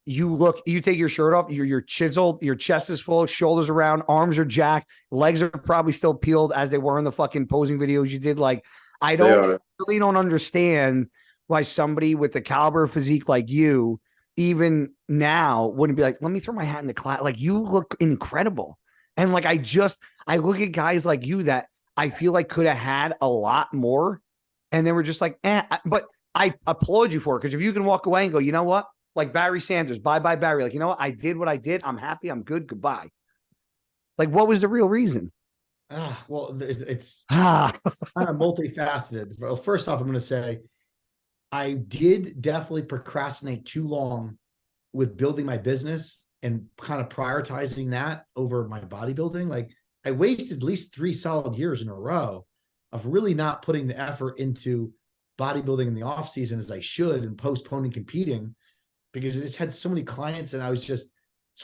S1: you take your shirt off, you're chiseled, your chest is full, shoulders around, arms are jacked, legs are probably still peeled as they were in the fucking posing videos you did. Like, I really don't understand why somebody with the caliber of physique like you, even now, wouldn't be like, let me throw my hat in the class. Like, you look incredible. And like, I look at guys like you that I feel like could have had a lot more. And they were just like, but I applaud you for it. Because if you can walk away and go, you know what? Like Barry Sanders, bye Barry. Like, you know what? I did what I did. I'm happy. I'm good. Goodbye. Like, what was the real reason?
S3: Well, it's kind of multifaceted. Well, first off, I'm going to say I did definitely procrastinate too long with building my business and kind of prioritizing that over my bodybuilding. Like, I wasted at least 3 solid years in a row of really not putting the effort into bodybuilding in the off season as I should and postponing competing, because I just had so many clients and it's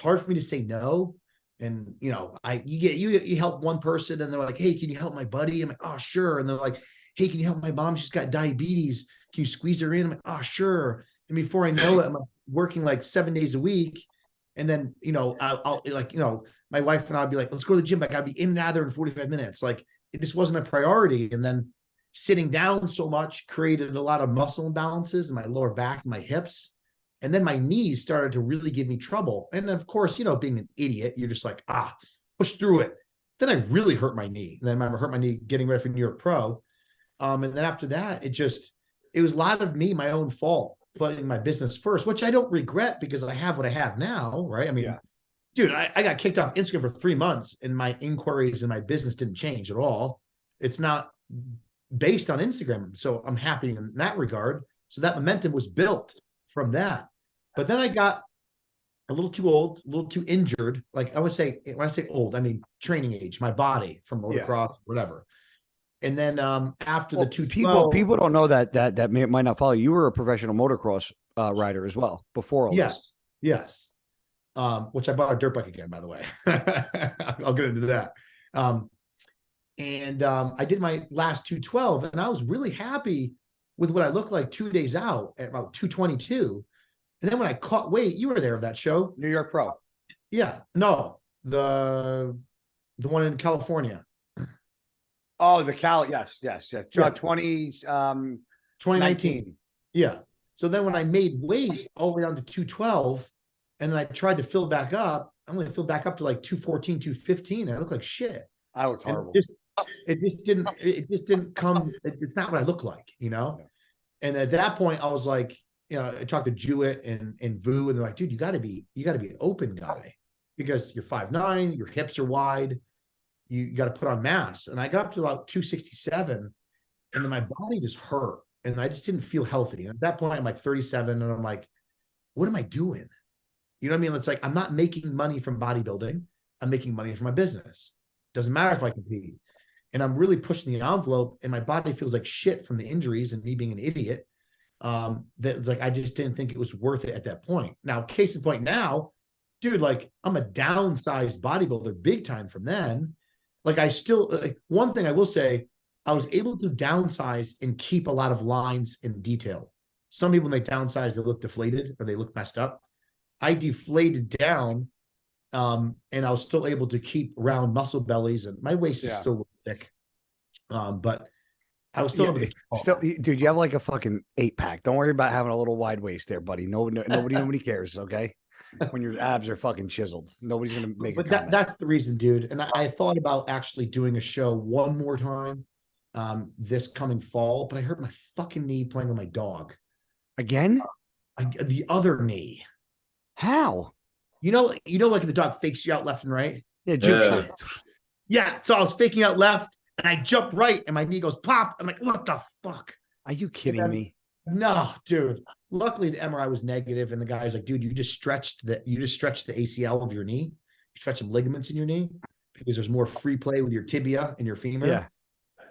S3: hard for me to say no. And, you know, you help one person and they're like, hey, can you help my buddy? I'm like, oh, sure. And they're like, hey, can you help my mom? She's got diabetes. Can you squeeze her in? I'm like, oh, sure. And before I know it, I'm working like 7 days a week. And then, you know, I'll like, you know, my wife and I'll be like, let's go to the gym. Like, I'll be in and out of there in 45 minutes. Like, this wasn't a priority. And then sitting down so much created a lot of muscle imbalances in my lower back and my hips. And then my knees started to really give me trouble. And then, of course, you know, being an idiot, you're just like, push through it. Then I really hurt my knee. And then I hurt my knee getting ready for New York Pro. And then after that, it was a lot of me, my own fault, putting my business first, which I don't regret because I have what I have now, right? I mean, dude, I got kicked off Instagram for 3 months and my inquiries and my business didn't change at all. It's not based on Instagram. So I'm happy in that regard. So that momentum was built from that. But then I got a little too old, a little too injured. Like, I would say, when I say old, I mean training age, my body from motocross, whatever. And then after the 212,
S1: people don't know that might not follow. You were a professional motocross rider as well before all this.
S3: Yes. Which I bought a dirt bike again, by the way. I'll get into that. I did my last 212 and I was really happy with what I looked like 2 days out at about 222. And then when I caught weight, you were there of that show.
S1: New York Pro.
S3: Yeah. No, the one in California.
S1: Oh, the yes.
S3: Yeah.
S1: 2019.
S3: Yeah. So then when I made weight all the way down to 212, and then I tried to fill back up, I only filled back up to like 214, 215. I looked like shit.
S1: I looked horrible.
S3: It just didn't come. It's not what I look like, you know? Yeah. And at that point I was like, you know, I talked to Jewett and Vu, and they're like, dude, you gotta be an open guy because you're 5'9", your hips are wide. You got to put on mass. And I got up to about 267 and then my body just hurt and I just didn't feel healthy. And at that point, I'm like 37 and I'm like, what am I doing? You know what I mean? It's like, I'm not making money from bodybuilding. I'm making money from my business. Doesn't matter if I compete. And I'm really pushing the envelope and my body feels like shit from the injuries and me being an idiot. That's like, I just didn't think it was worth it at that point. Now, case in point now, dude, like I'm a downsized bodybuilder big time from then. Like I still, like one thing I will say, I was able to downsize and keep a lot of lines in detail. Some people, when they downsize, they look deflated or they look messed up. I deflated down and I was still able to keep round muscle bellies and my waist is still thick. But I was still,
S1: dude, you have like a fucking 8-pack. Don't worry about having a little wide waist there, buddy. Nobody cares. Okay. when your abs are fucking chiseled. Nobody's gonna make a
S3: But
S1: comment.
S3: that's the reason, dude. And I thought about actually doing a show one more time this coming fall, but I hurt my fucking knee playing with my dog.
S1: Again?
S3: The other knee.
S1: How?
S3: Like the dog fakes you out left and right.
S1: Yeah, Jim.
S2: Yeah.
S3: Yeah. So I was faking out left and I jumped right and my knee goes pop. I'm like, what the fuck?
S1: Are you kidding me?
S3: No, dude. Luckily the MRI was negative, and the guy's like, dude, you just stretched the ACL of your knee. You stretched some ligaments in your knee because there's more free play with your tibia and your femur.
S1: Yeah.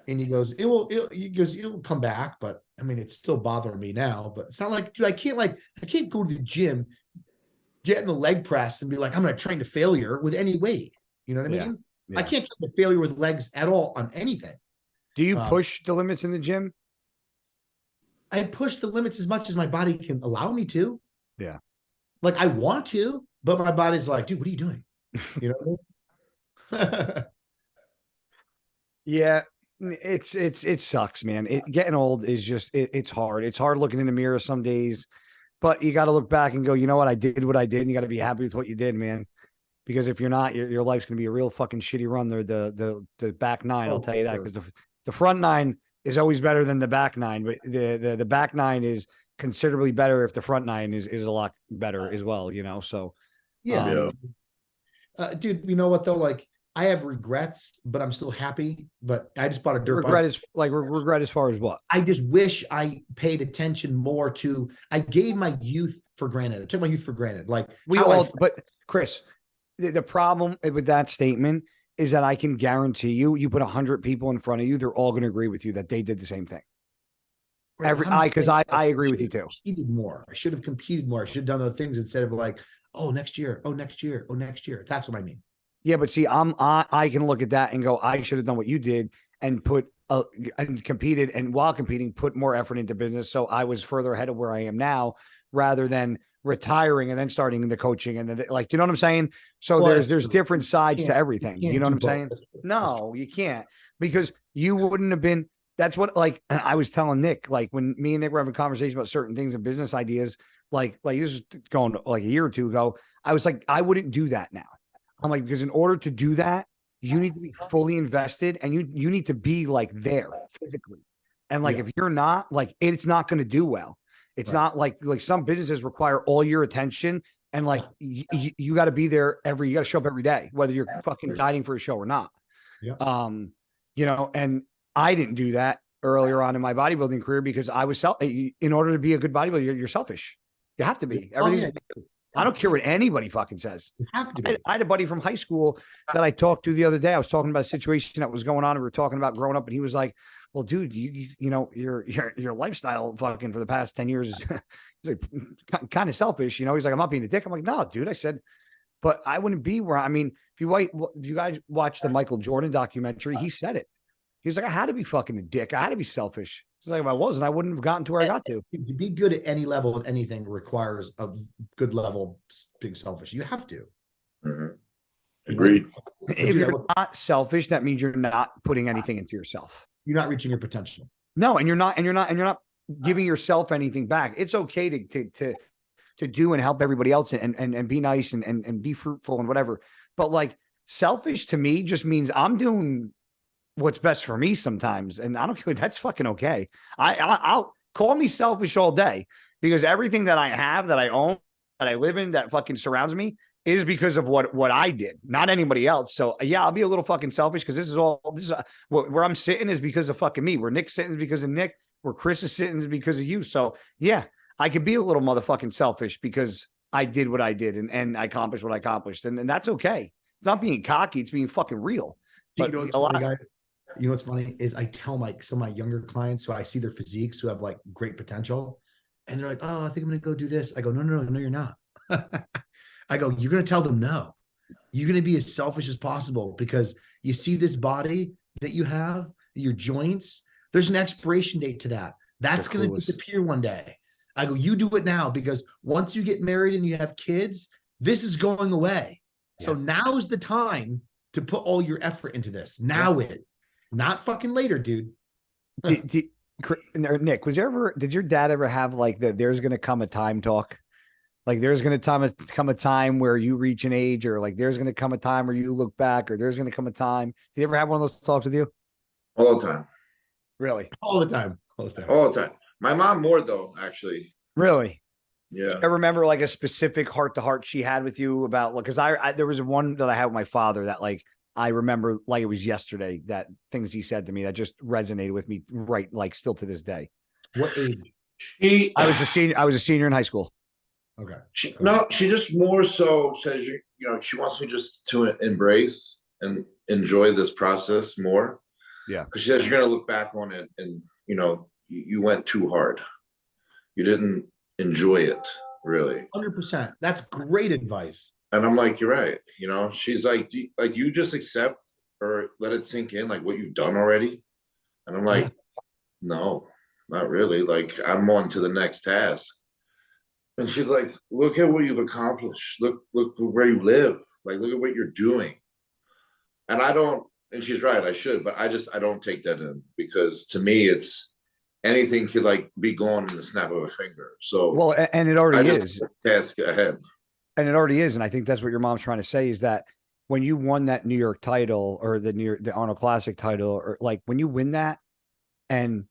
S3: And he goes, it'll come back, but I mean, it's still bothering me now. But it's not like, dude, I can't go to the gym, get in the leg press, and be like, I'm gonna train to failure with any weight. You know what I mean?
S1: Yeah.
S3: I can't train to failure with legs at all on anything.
S1: Do you push the limits in the gym?
S3: I push the limits as much as my body can allow me to.
S1: Yeah.
S3: Like I want to, but my body's like, dude, what are you doing? You know what I mean?
S1: Yeah. It sucks, man. Getting old is just, it's hard. It's hard looking in the mirror some days, but you got to look back and go, you know what? I did what I did. And you got to be happy with what you did, man. Because if you're not, your life's going to be a real fucking shitty run there. The back nine, I'll tell you that, because the front nine is always better than the back nine, but the back nine is considerably better if the front nine is a lot better as well, you know? So,
S3: yeah. Dude, you know what though? Like I have regrets, but I'm still happy. But I just bought a dirt bike.
S1: Regret as far as what?
S3: I just wish I paid attention more to, I gave my youth for granted. I took my youth for granted. Like
S1: but Chris, the problem with that statement is that I can guarantee you put 100 people in front of you, they're all going to agree with you that they did the same thing. Because I agree with you too.
S3: I should have competed more. I should have done other things instead of like, oh, next year. That's what I mean.
S1: Yeah, but see, I can look at that and go, I should have done what you did and and competed, and while competing, put more effort into business. So I was further ahead of where I am now, rather than retiring and then starting the coaching and then like, you know what I'm saying? So there's different sides to everything. You know what I'm saying? No, you can't, because you wouldn't have been. That's what, like, I was telling Nick, like when me and Nick were having a conversation about certain things and business ideas, like this is going like a year or two ago. I was like, I wouldn't do that now. I'm like, because in order to do that, you need to be fully invested and you need to be like there physically. And like, if you're not, like, it's not going to do well. It's not like some businesses require all your attention, and like you got to be there you got to show up every day, whether you're fucking dieting for a show or not.
S3: Yeah.
S1: You know, and I didn't do that earlier on in my bodybuilding career because I was in order to be a good bodybuilder, you're selfish. You have to be. Everything's I don't care what anybody fucking says.
S3: You have to be.
S1: I had a buddy from high school that I talked to the other day. I was talking about a situation that was going on, and we were talking about growing up, and he was like, well, dude, you know, your lifestyle fucking for the past 10 years is he's like kind of selfish. You know, he's like, I'm not being a dick. I'm like, no, dude. I said, but I wouldn't be where, I mean, if you guys watch the Michael Jordan documentary, he said it. He was like, I had to be fucking a dick. I had to be selfish. He's like, if I wasn't, I wouldn't have gotten to where I got to.
S3: To be good at any level of anything requires a good level of being selfish. You have to.
S2: Mm-hmm. Agreed.
S1: If you're not selfish, that means you're not putting anything into yourself.
S3: You're not reaching your potential.
S1: No, and you're not giving yourself anything back. It's okay to do and help everybody else and be nice and be fruitful and whatever. But like, selfish to me just means I'm doing what's best for me sometimes. And I don't care. That's fucking okay. I'll call me selfish all day, because everything that I have, that I own, that I live in, that fucking surrounds me is because of what I did, not anybody else. So yeah, I'll be a little fucking selfish, because this is where I'm sitting is because of fucking me. Where Nick's sitting is because of Nick. Where Chris is sitting is because of you. So yeah, I could be a little motherfucking selfish because I did what I did and I accomplished what I accomplished. And that's okay. It's not being cocky. It's being fucking real. But
S3: you know what's funny is I tell some of my younger clients who I see their physiques who have like great potential, and they're like, oh, I think I'm going to go do this. I go, no, you're not. I go, you're going to tell them no. You're going to be as selfish as possible, because you see this body that you have, your joints, there's an expiration date to that. That's going to disappear one day. I go, you do it now, because once you get married and you have kids, this is going away. Yeah. So now is the time to put all your effort into this. Now is. Not fucking later, dude.
S1: Nick, did your dad ever have like there's going to come a time talk? Like there's going to come a time where you reach an age, or like there's going to come a time where you look back, or there's going to come a time. Do you ever have one of those talks with you?
S2: All the time.
S1: Really?
S3: All the time. All the time.
S2: All the time. My mom more though, actually.
S1: Really?
S2: Yeah.
S1: I remember like a specific heart to heart she had with you about, because I there was one that I had with my father that like I remember like it was yesterday, that things he said to me that just resonated with me right like still to this day.
S3: What age?
S1: I was a senior in high school.
S3: Okay.
S2: She just more so says she wants me just to embrace and enjoy this process more.
S1: Yeah.
S2: Because she says you're gonna look back on it and you went too hard. You didn't enjoy it, really.
S3: 100%. That's great advice.
S2: And I'm like, you're right. She's like, you just accept or let it sink in, like what you've done already. And I'm like, no, not really. Like, I'm on to the next task. And she's like, look at what you've accomplished. Look where you live. Like, look at what you're doing. And and she's right, I should, but I don't take that in, because to me, it's anything could like be gone in the snap of a finger. So,
S1: well, and it already is.
S2: Task ahead.
S1: And it already is. And I think that's what your mom's trying to say, is that when you won that New York title, or the Arnold Classic title, or like when you win that and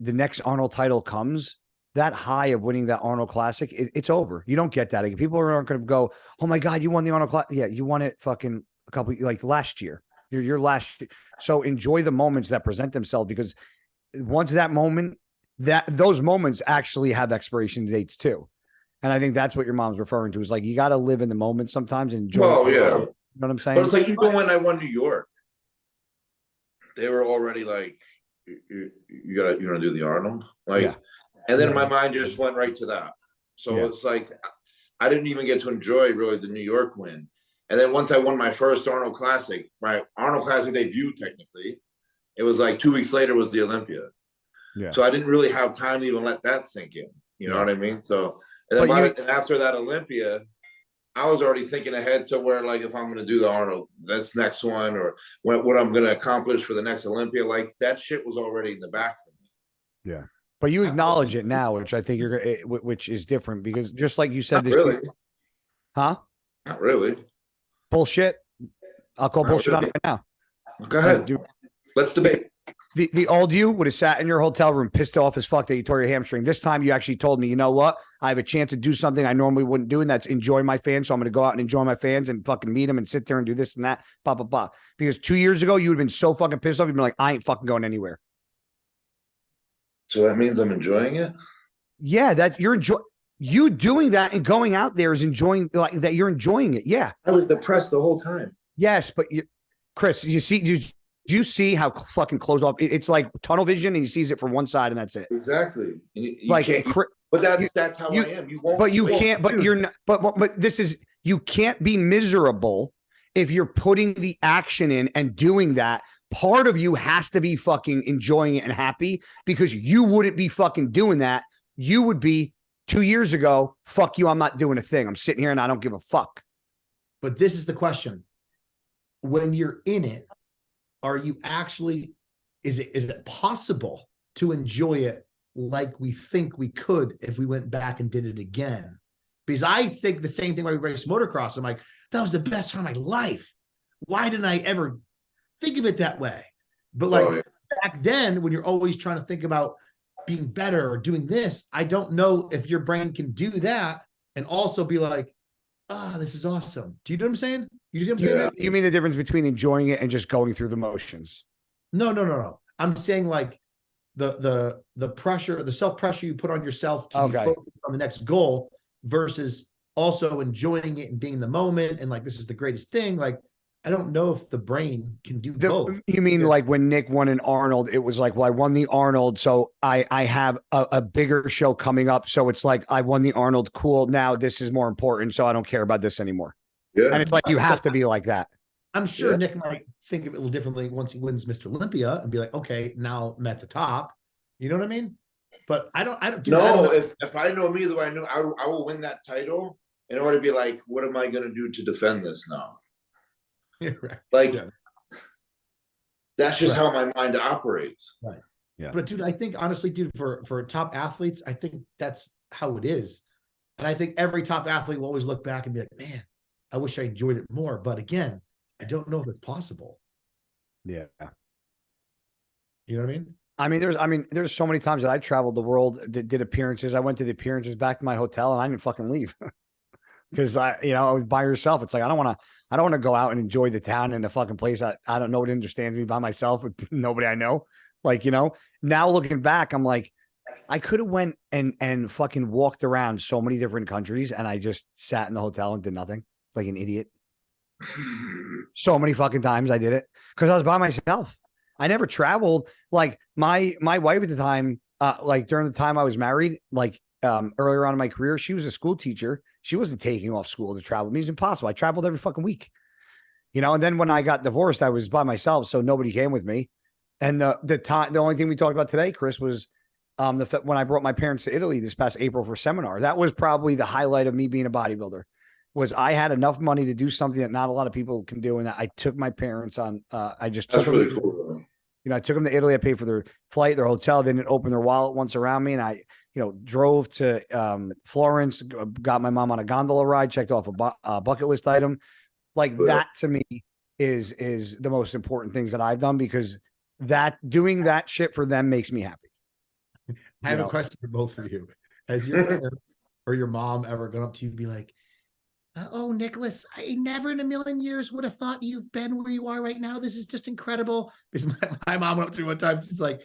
S1: the next Arnold title comes, that high of winning that Arnold Classic, it's over. You don't get that again. People aren't going to go, oh my God, you won the Arnold Classic. Yeah, you won it fucking a couple, like last year. Your last year. So enjoy the moments that present themselves, because once that moment, those moments actually have expiration dates too. And I think that's what your mom's referring to, is like, you got to live in the moment sometimes and enjoy.
S2: Well, yeah.
S1: You know what I'm saying?
S2: But it's like, even when I won New York, they were already like, you gotta do the Arnold. Like, yeah. And then my mind just went right to that. So it's like, I didn't even get to enjoy really the New York win. And then once I won my first Arnold Classic, my Arnold Classic debut, technically, it was like 2 weeks later was the Olympia. Yeah. So I didn't really have time to even let that sink in. You know what I mean? So, and then and after that Olympia, I was already thinking ahead to where, like, if I'm going to do the Arnold, this next one, or what I'm going to accomplish for the next Olympia, like that shit was already in the back for me.
S1: Yeah. But you acknowledge it now, which I think which is different, because just like you said,
S2: Not really.
S1: Huh?
S2: Not really.
S1: Bullshit. I'll call bullshit on it right now.
S2: Go ahead. Let's debate.
S1: The old you would have sat in your hotel room pissed off as fuck that you tore your hamstring. This time you actually told me, you know what? I have a chance to do something I normally wouldn't do, and that's enjoy my fans. So I'm going to go out and enjoy my fans and fucking meet them and sit there and do this and that, blah, blah, blah. Because 2 years ago, you would have been so fucking pissed off. You'd been like, I ain't fucking going anywhere.
S2: So that means I'm enjoying it?
S1: Yeah, that you doing that and going out there is enjoying, like that you're enjoying it. Yeah.
S2: I was depressed the whole time.
S1: Yes, but Chris, you see, do you see how fucking closed off? It's like tunnel vision, and he sees it from one side, and that's it.
S2: Exactly. You
S1: like,
S2: but that's how I am. You won't.
S1: But you can't. But you're not. But this is, you can't be miserable if you're putting the action in and doing that. Part of you has to be fucking enjoying it and happy, because you wouldn't be fucking doing that. You would be 2 years ago. Fuck you. I'm not doing a thing. I'm sitting here and I don't give a fuck.
S3: But this is the question: when you're in it, are you actually, is it possible to enjoy it like we think we could if we went back and did it again? Because I think the same thing when we raced motocross. I'm like, that was the best time of my life. Why didn't I ever think of it that way? But like back then, when you're always trying to think about being better or doing this, I don't know if your brain can do that and also be like, this is awesome. Do you know what I'm saying? You see what I'm saying?
S1: You mean the difference between enjoying it and just going through the motions?
S3: No. I'm saying like the pressure, the self-pressure you put on yourself to be focused on the next goal versus also enjoying it and being in the moment and like, this is the greatest thing. Like, I don't know if the brain can do both.
S1: You mean like when Nick won an Arnold, it was like, well, I won the Arnold, so I have a bigger show coming up. So it's like, I won the Arnold. Cool. Now this is more important, so I don't care about this anymore. Yeah. And it's like, you have to be like that.
S3: I'm sure Nick might think of it a little differently once he wins Mr. Olympia and be like, okay, now I'm at the top. You know what I mean? But I don't know.
S2: If I know me the way I know, I will win that title in order to be like, what am I going to do to defend this now?
S3: Yeah, right.
S2: Like, that's just how my mind operates.
S3: Right. Yeah. But dude, I think honestly, dude, for top athletes, I think that's how it is. And I think every top athlete will always look back and be like, man, I wish I enjoyed it more. But again, I don't know if it's possible.
S1: Yeah.
S3: You know what I mean?
S1: There's so many times that I traveled the world, did appearances. I went to the appearances back to my hotel and I didn't fucking leave because I was by yourself. It's like, I don't want to go out and enjoy the town and the fucking place. I don't know what understands me by myself with nobody I know. Like, now looking back, I'm like, I could have went and fucking walked around so many different countries and I just sat in the hotel and did nothing like an idiot. So many fucking times I did it because I was by myself. I never traveled. Like my wife at the time, like during the time I was married, like earlier on in my career, she was a school teacher. She wasn't taking off school to travel. I mean, it's impossible. I traveled every fucking week, and then when I got divorced, I was by myself. So nobody came with me. And the only thing we talked about today, Chris, was when I brought my parents to Italy this past April for a seminar. That was probably the highlight of me being a bodybuilder. Was I had enough money to do something that not a lot of people can do, and I took my parents on. I just took
S2: That's really
S1: them,
S2: cool.
S1: I took them to Italy. I paid for their flight, their hotel. They didn't open their wallet once around me, and I, drove to Florence. Got my mom on a gondola ride. Checked off a bucket list item. Like that to me is the most important things that I've done because doing that shit for them makes me happy.
S3: I have a question for both of you. Has your parent or your mom ever gone up to you and be like, oh, Nicholas, I never in a million years would have thought you've been where you are right now. This is just incredible. Because my mom went up to me one time. She's like,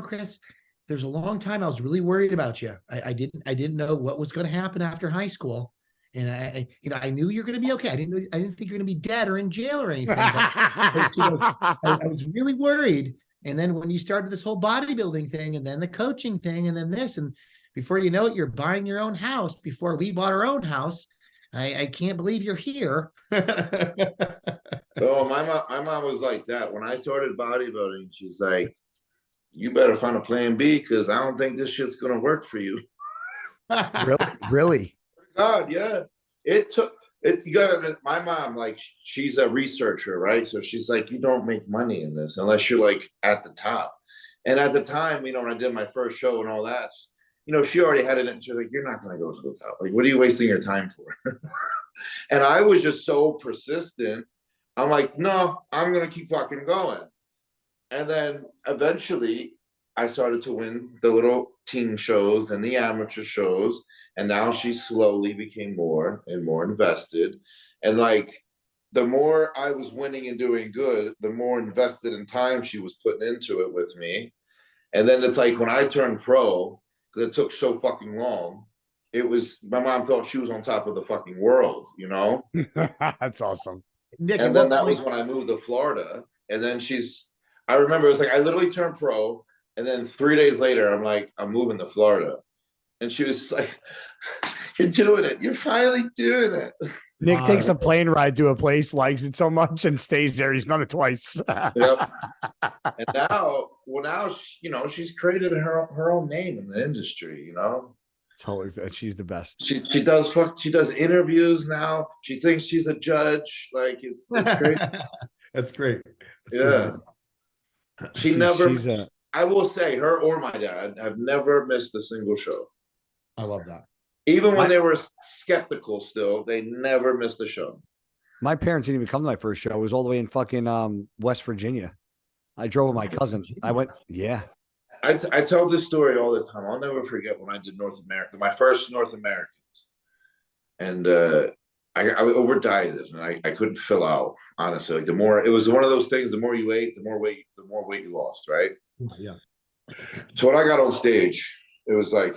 S3: Chris, there's a long time I was really worried about you. I didn't know what was going to happen after high school. And I knew you're going to be okay. I didn't think you're going to be dead or in jail or anything. But she goes, I was really worried. And then when you started this whole bodybuilding thing and then the coaching thing and then this, and before you know it, you're buying your own house before we bought our own house. I can't believe you're here.
S2: Oh, my mom was like that. When I started bodybuilding, she's like, you better find a plan B because I don't think this shit's going to work for you.
S1: Really?
S2: God, yeah. It took it. You got my mom, like, she's a researcher, right? So she's like, you don't make money in this unless you're like at the top. And at the time, when I did my first show and all that, she already had it. And she's like, you're not going to go to the top. Like, what are you wasting your time for? And I was just so persistent. I'm like, no, I'm going to keep fucking going. And then eventually I started to win the little teen shows and the amateur shows. And now she slowly became more and more invested. And like, the more I was winning and doing good, the more invested in time she was putting into it with me. And then it's like when I turned pro, because it took so fucking long, my mom thought she was on top of the fucking world,
S1: That's awesome.
S3: Nick,
S2: and then that was when I moved to Florida. And then I remember it was like I literally turned pro, and then 3 days later, I'm like, I'm moving to Florida. And she was like, you're doing it. You're finally doing it.
S1: Nick takes a plane ride to a place, likes it so much, and stays there. He's done it twice.
S2: Yep. And now, she's created her own name in the industry,
S1: She's the best.
S2: She does interviews now. She thinks she's a judge. Like it's great.
S3: That's great.
S2: Yeah. I will say her or my dad have never missed a single show.
S3: I love that.
S2: Even when they were skeptical still, they never missed a show.
S1: My parents didn't even come to my first show. It was all the way in fucking West Virginia. I drove with my cousin. I went, yeah.
S2: I tell this story all the time. I'll never forget when I did North America, my first North Americans. And I over dieted and I couldn't fill out, honestly. Like it was one of those things, the more you ate, the more weight you lost, right?
S3: Yeah.
S2: So when I got on stage, it was like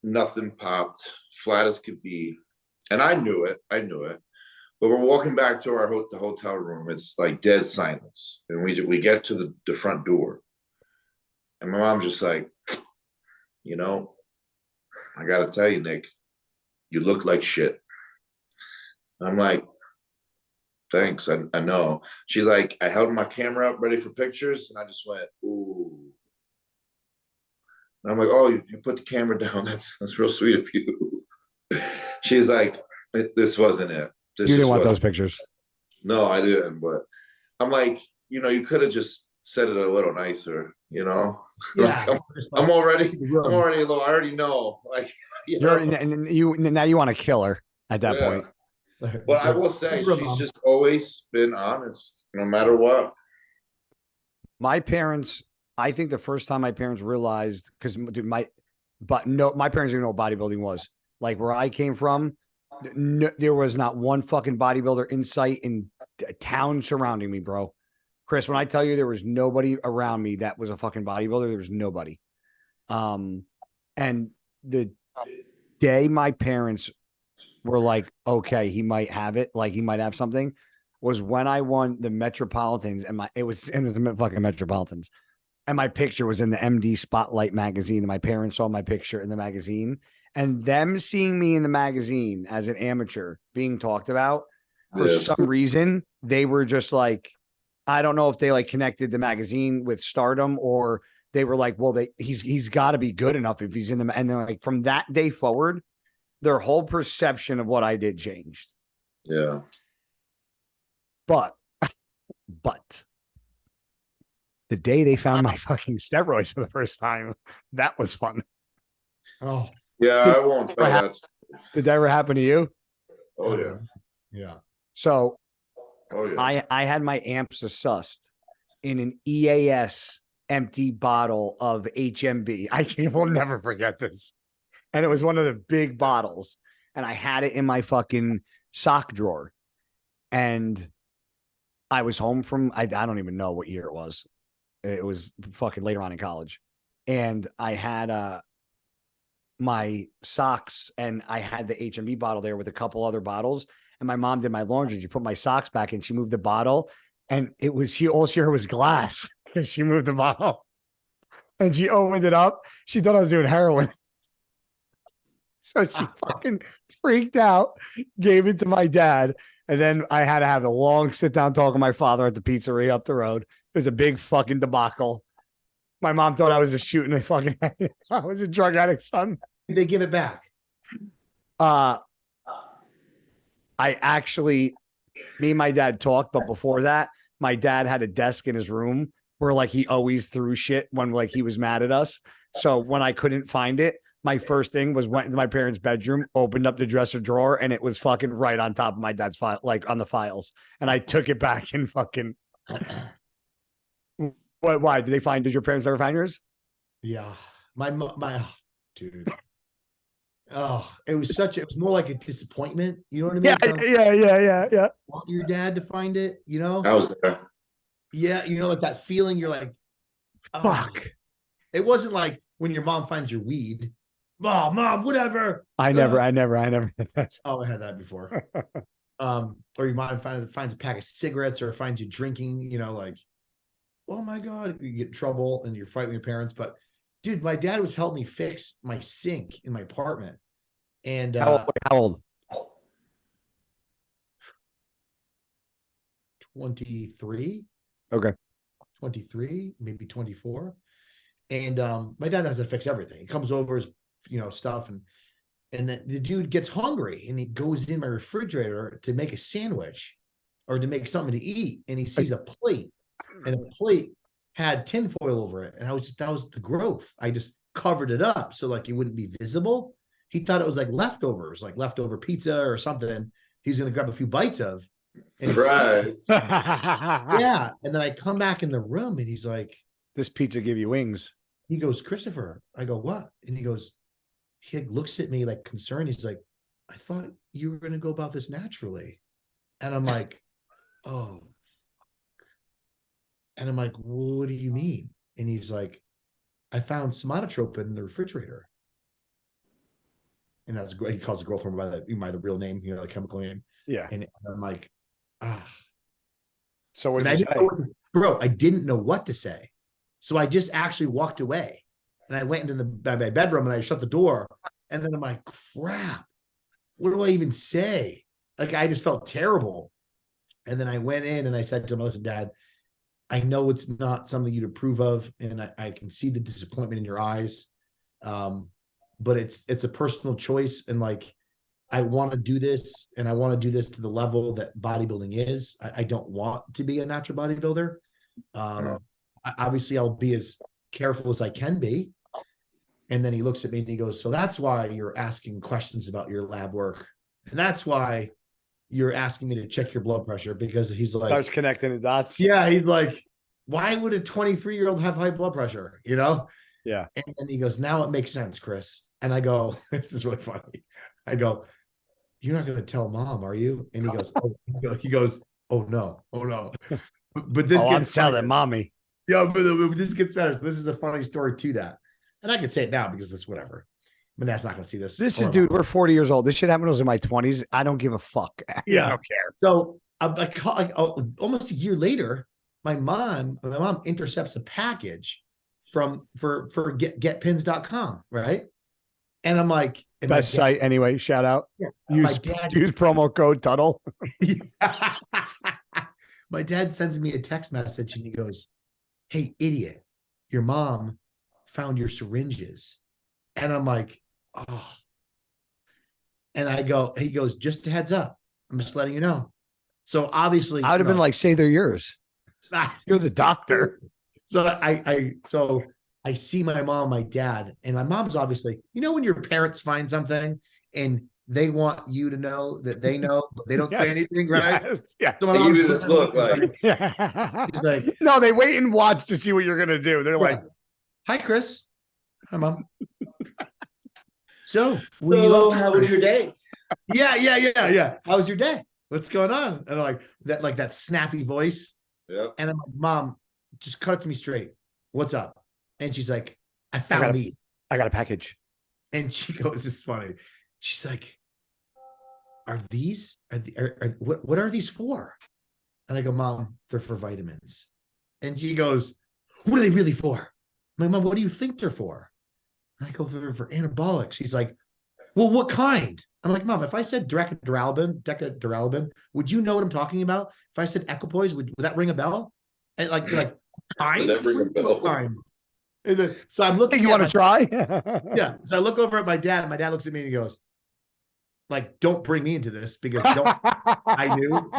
S2: nothing popped, flat as could be. And I knew it. But we're walking back to the hotel room. It's like dead silence. And we get to the front door. And my mom's just like, I got to tell you, Nick, you look like shit. And I'm like, thanks, I know. She's like, I held my camera up ready for pictures. And I just went, ooh. And I'm like, oh, you put the camera down. That's real sweet of you. She's like, this wasn't it.
S1: You didn't want those pictures.
S2: No, I didn't. But I'm like, you could have just said it a little nicer, you know?
S3: Yeah.
S2: Like, I'm already a little, I already know. Like, you know?
S1: Now you want to kill her at that point.
S2: But I will say she's just always been honest, no matter what.
S1: My parents, I think the first time my parents realized, because my parents didn't know what bodybuilding was. Like where I came from, there was not one fucking bodybuilder in sight in town surrounding me, bro. Chris, when I tell you there was nobody around me that was a fucking bodybuilder, there was nobody. And the day my parents were like, okay, he might have it, like he might have something, was when I won the Metropolitans, and it was the fucking Metropolitans, and my picture was in the MD Spotlight magazine, and my parents saw my picture in the magazine, and them seeing me in the magazine as an amateur being talked about, for some reason, they were just like, I don't know if they like connected the magazine with stardom, or they were like, well, he's got to be good enough if he's in the, and then like from that day forward, their whole perception of what I did changed.
S2: Yeah.
S1: But the day they found my fucking steroids for the first time, that was fun.
S3: Oh,
S2: yeah. I won't tell that.
S1: Did that ever happen to you?
S2: Oh yeah.
S3: Yeah.
S1: So
S2: I
S1: had my amps sussed in an EAS empty bottle of HMB. Will never forget this. And it was one of the big bottles. And I had it in my fucking sock drawer. And I was home from, I don't even know what year it was. It was fucking later on in college. And I had my socks, and I had the HMB bottle there with a couple other bottles. And my mom did my laundry. She put my socks back and she moved the bottle. And it was, all she heard was glass because she moved the bottle. And she opened it up. She thought I was doing heroin. So she fucking freaked out, gave it to my dad. And then I had to have a long sit down talk with my father at the pizzeria up the road. It was a big fucking debacle. My mom thought I was just shooting a fucking, I was a drug addict, son.
S3: Did they give it back?
S1: I actually, me and my dad talked, but before that, my dad had a desk in his room where like he always threw shit when like he was mad at us. So when I couldn't find it, my first thing was went into my parents' bedroom, opened up the dresser drawer, and it was fucking right on top of my dad's file, like on the files. And I took it back and fucking. What? Why did they find? Did your parents ever find yours?
S3: Yeah, my dude. Oh, it was more like a disappointment. You know what I mean?
S1: Yeah.
S3: Want your dad to find it, you know?
S2: I was there.
S3: Yeah, you know, like that feeling. You're like, oh.
S1: Fuck.
S3: It wasn't like when your mom finds your weed. Oh, mom, whatever.
S1: I never had that.
S3: Oh, I had that before. Or your mom finds a pack of cigarettes or finds you drinking, you know, like, oh my God, you get in trouble and you're fighting with your parents. But dude, my dad was helping me fix my sink in my apartment. And
S1: how old?
S3: 23.
S1: Okay.
S3: 23, maybe 24. And my dad has to fix everything. He comes over his, you know, stuff, and then the dude gets hungry and he goes in my refrigerator to make a sandwich or to make something to eat, and he sees a plate, and the plate had tinfoil over it, and that was the growth. I just covered it up so like it wouldn't be visible. He thought it was like leftovers, like leftover pizza or something. He's gonna grab a few bites of.
S2: Surprise.
S3: Yeah, and then I come back in the room and he's like,
S1: "This pizza give you wings."
S3: He goes, "Christopher." I go, "What?" And he goes, he looks at me like concerned. He's like, "I thought you were going to go about this naturally." And I'm like, "Oh." And I'm like, "What do you mean?" And he's like, "I found somatotropin in the refrigerator." And that's great. He calls the growth hormone by the real name, you know, the chemical name.
S1: Yeah.
S3: And I'm like, ah.
S1: So what did you say?
S3: Bro, I didn't know what to say. So I just actually walked away, and I went into my bedroom and I shut the door. And then I'm like, crap, what do I even say? Like, I just felt terrible. And then I went in and I said to him, "Listen, Dad, I know it's not something you'd approve of. And I can see the disappointment in your eyes. But it's a personal choice. And like, I want to do this, and I want to do this to the level that bodybuilding is. I don't want to be a natural bodybuilder. obviously I'll be as careful as I can be. And then he looks at me and he goes, so that's why you're asking questions about your lab work. And that's why you're asking me to check your blood pressure, because he's like,
S1: Starts connecting the dots.
S3: yeah, he's like, why would a 23-year-old have high blood pressure? You know?
S1: Yeah.
S3: And then he goes, now it makes sense, Chris. And I go, this is really funny. I go, you're not going to tell mom, are you? And he goes, oh no. But this
S1: I'm
S3: gets
S1: telling
S3: funnier.
S1: mommy.
S3: Yeah, but this gets better. So this is a funny story to that. And I can say it now because it's whatever. But that's not going to see this.
S1: This is, dude, we're 40 years old. This shit happened when I was in my 20s. I don't give a fuck.
S3: Yeah.
S1: I don't care.
S3: So almost a year later, my mom intercepts a package for getpins.com, right? And I'm like, and
S1: Best site anyway. Shout out.
S3: Yeah,
S1: Use promo code Tuttle.
S3: My dad sends me a text message and he goes, hey, idiot, your mom found your syringes. And I'm like, oh. And he goes, just a heads up. I'm just letting you know. So obviously
S1: I would have been like, say they're yours. You're the doctor.
S3: So I see my mom and my dad, and my mom's obviously, when your parents find something and they want you to know that they know, but they don't say anything, right?
S1: Yeah.
S3: So
S2: They give you this look like,
S3: he's like,
S1: no, they wait and watch to see what you're gonna do. They're like,
S3: hi, Chris. Hi, Mom. So
S2: how was your day?
S3: Yeah. How was your day? What's going on? And I'm like that snappy voice.
S2: Yep.
S3: And I'm like, Mom, just cut it to me straight. What's up? And she's like, I found these.
S1: I got a package.
S3: And she goes, it's funny. She's like, what are these for? And I go, Mom, they're for vitamins. And she goes, what are they really for? I'm like, Mom, what do you think they're for? And I go, they're for anabolics. She's like, well, what kind? I'm like, Mom, if I said decaduralbin, would you know what I'm talking about? If I said equipoise, would that ring a bell? And like, kind?
S2: Would that ring a bell?
S3: Kind. So I'm looking.
S1: You want to try?
S3: Yeah. So I look over at my dad, and my dad looks at me and he goes, like, don't bring me into this because I knew,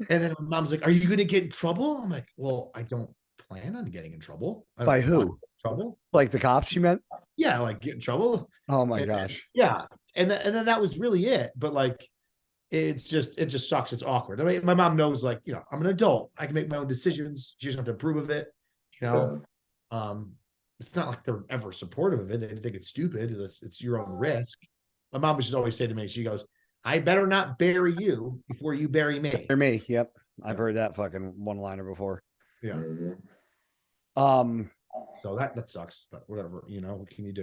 S3: And then my mom's like, are you going to get in trouble? I'm like, well, I don't plan on getting in trouble.
S1: By who?
S3: Trouble?
S1: Like the cops, you meant?
S3: Yeah, like get in trouble.
S1: Oh my gosh.
S3: Yeah. And then that was really it. But like, it just sucks. It's awkward. I mean, my mom knows, like, I'm an adult. I can make my own decisions. She doesn't have to approve of it. It's not like they're ever supportive of it. They think it's stupid. It's your own risk. My mom would just always say to me, she goes, I better not bury you before you bury me.
S1: Bury me. Yep. I've heard that fucking one-liner before.
S3: Yeah.
S2: Mm-hmm.
S3: So that sucks, but whatever, what can you do?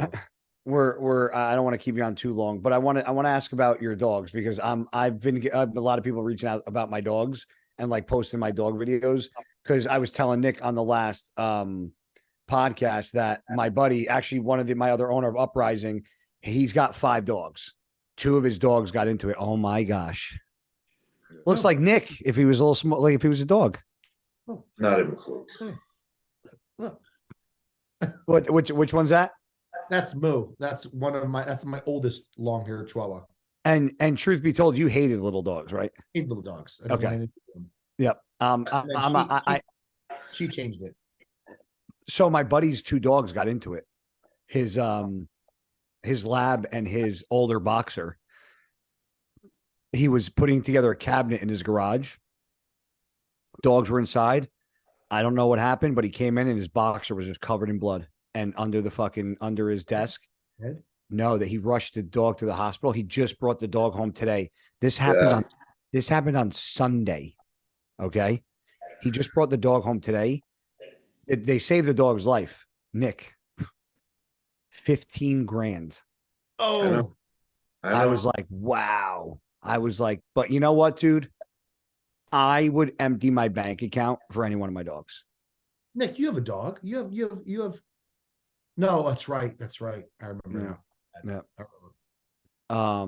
S1: We're I don't want to keep you on too long, but I want to ask about your dogs, because I've been a lot of people reaching out about my dogs and like posting my dog videos, because I was telling Nick on the last podcast that my buddy, actually one of my other owner of Uprising, he's got 5 dogs. 2 of his dogs got into it. Oh my gosh. Looks like Nick if he was a little small, like if he was a dog.
S2: Not even close.
S1: Which one's that?
S3: That's Moo. That's my oldest long-haired Chihuahua.
S1: And truth be told, you hated little dogs, right?
S3: Hate little dogs.
S1: Okay. Yep.
S3: She changed it.
S1: So my buddy's 2 dogs got into it. His lab and his older boxer. He was putting together a cabinet in his garage. Dogs were inside. I don't know what happened, but he came in and his boxer was just covered in blood, and under his desk.
S3: Dead?
S1: No, that he rushed the dog to the hospital. He just brought the dog home today. This happened on Sunday. Okay. He just brought the dog home today. They saved the dog's life. Nick, 15 grand.
S3: Oh,
S1: I was like, wow. I was like, but you know what, dude? I would empty my bank account for any one of my dogs.
S3: Nick, you have a dog. You have. No, that's right. That's right. I remember now.
S1: Yeah.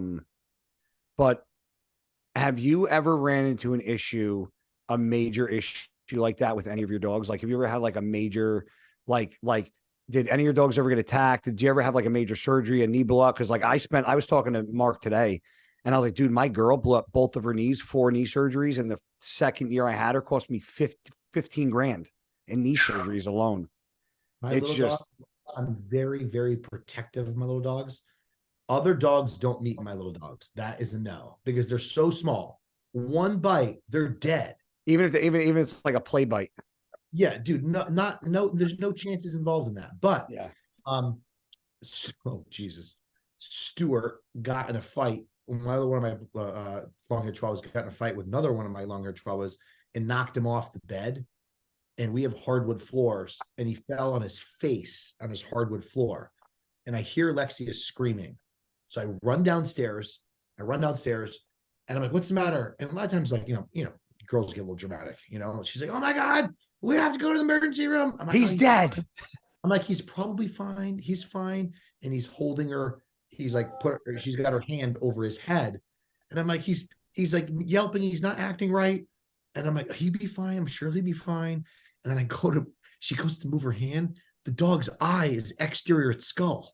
S1: But have you ever ran into a major issue like that with any of your dogs? Like, have you ever had like a major, like, did any of your dogs ever get attacked? Did you ever have like a major surgery, a knee block? Because like I was talking to Mark today, And I was like, dude, my girl blew up both of her knees, 4 knee surgeries. And the second year I had her cost me 15 grand in knee surgeries alone.
S3: My
S1: It's
S3: little
S1: just,
S3: dog, I'm very, very protective of my little dogs. Other dogs don't meet my little dogs. That is a no, because they're so small. One bite, they're dead.
S1: even if it's like a play bite.
S3: Yeah, dude, no, there's no chances involved in that. But
S1: Yeah.
S3: oh Jesus, Stuart got in a fight. One of my long-haired chihuahuas got in a fight with another one of my long-haired chihuahuas and knocked him off the bed. And we have hardwood floors, and he fell on his face on his hardwood floor. And I hear Lexia screaming. So I run downstairs, and I'm like, what's the matter? And a lot of times, like, girls get a little dramatic, she's like, oh my God, we have to go to the emergency room. I'm like,
S1: He's dead.
S3: I'm like, he's probably fine. He's fine. And he's holding her. He's like, she's got her hand over his head. And I'm like, he's like yelping. He's not acting right. And I'm like, he'd be fine. I'm sure he'd be fine. And then she goes to move her hand. The dog's eye is exterior its skull.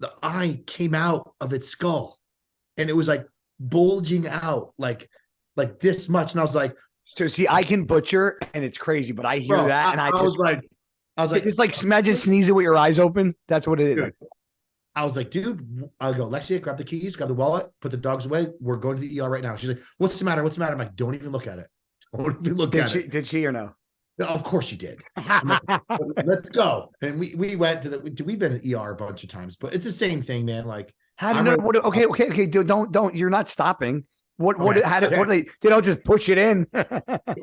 S3: The eye came out of its skull. And it was like bulging out like this much. And I was like,
S1: so see, I can butcher and it's crazy, but I hear that. And I was like,
S3: it's
S1: like, imagine sneezing with your eyes open. That's what it is.
S3: Dude, I was like, dude, I go, Lexia, grab the keys, grab the wallet, put the dogs away. We're going to the ER right now. She's like, what's the matter? I'm like, don't even look at it. Don't even look at it.
S1: Did she or no?
S3: Of course she did. Like, let's go. And we went to we've been in ER a bunch of times, but it's the same thing, man. Like,
S1: how do you know? Okay. Dude, don't. You're not stopping. What they don't just push it in.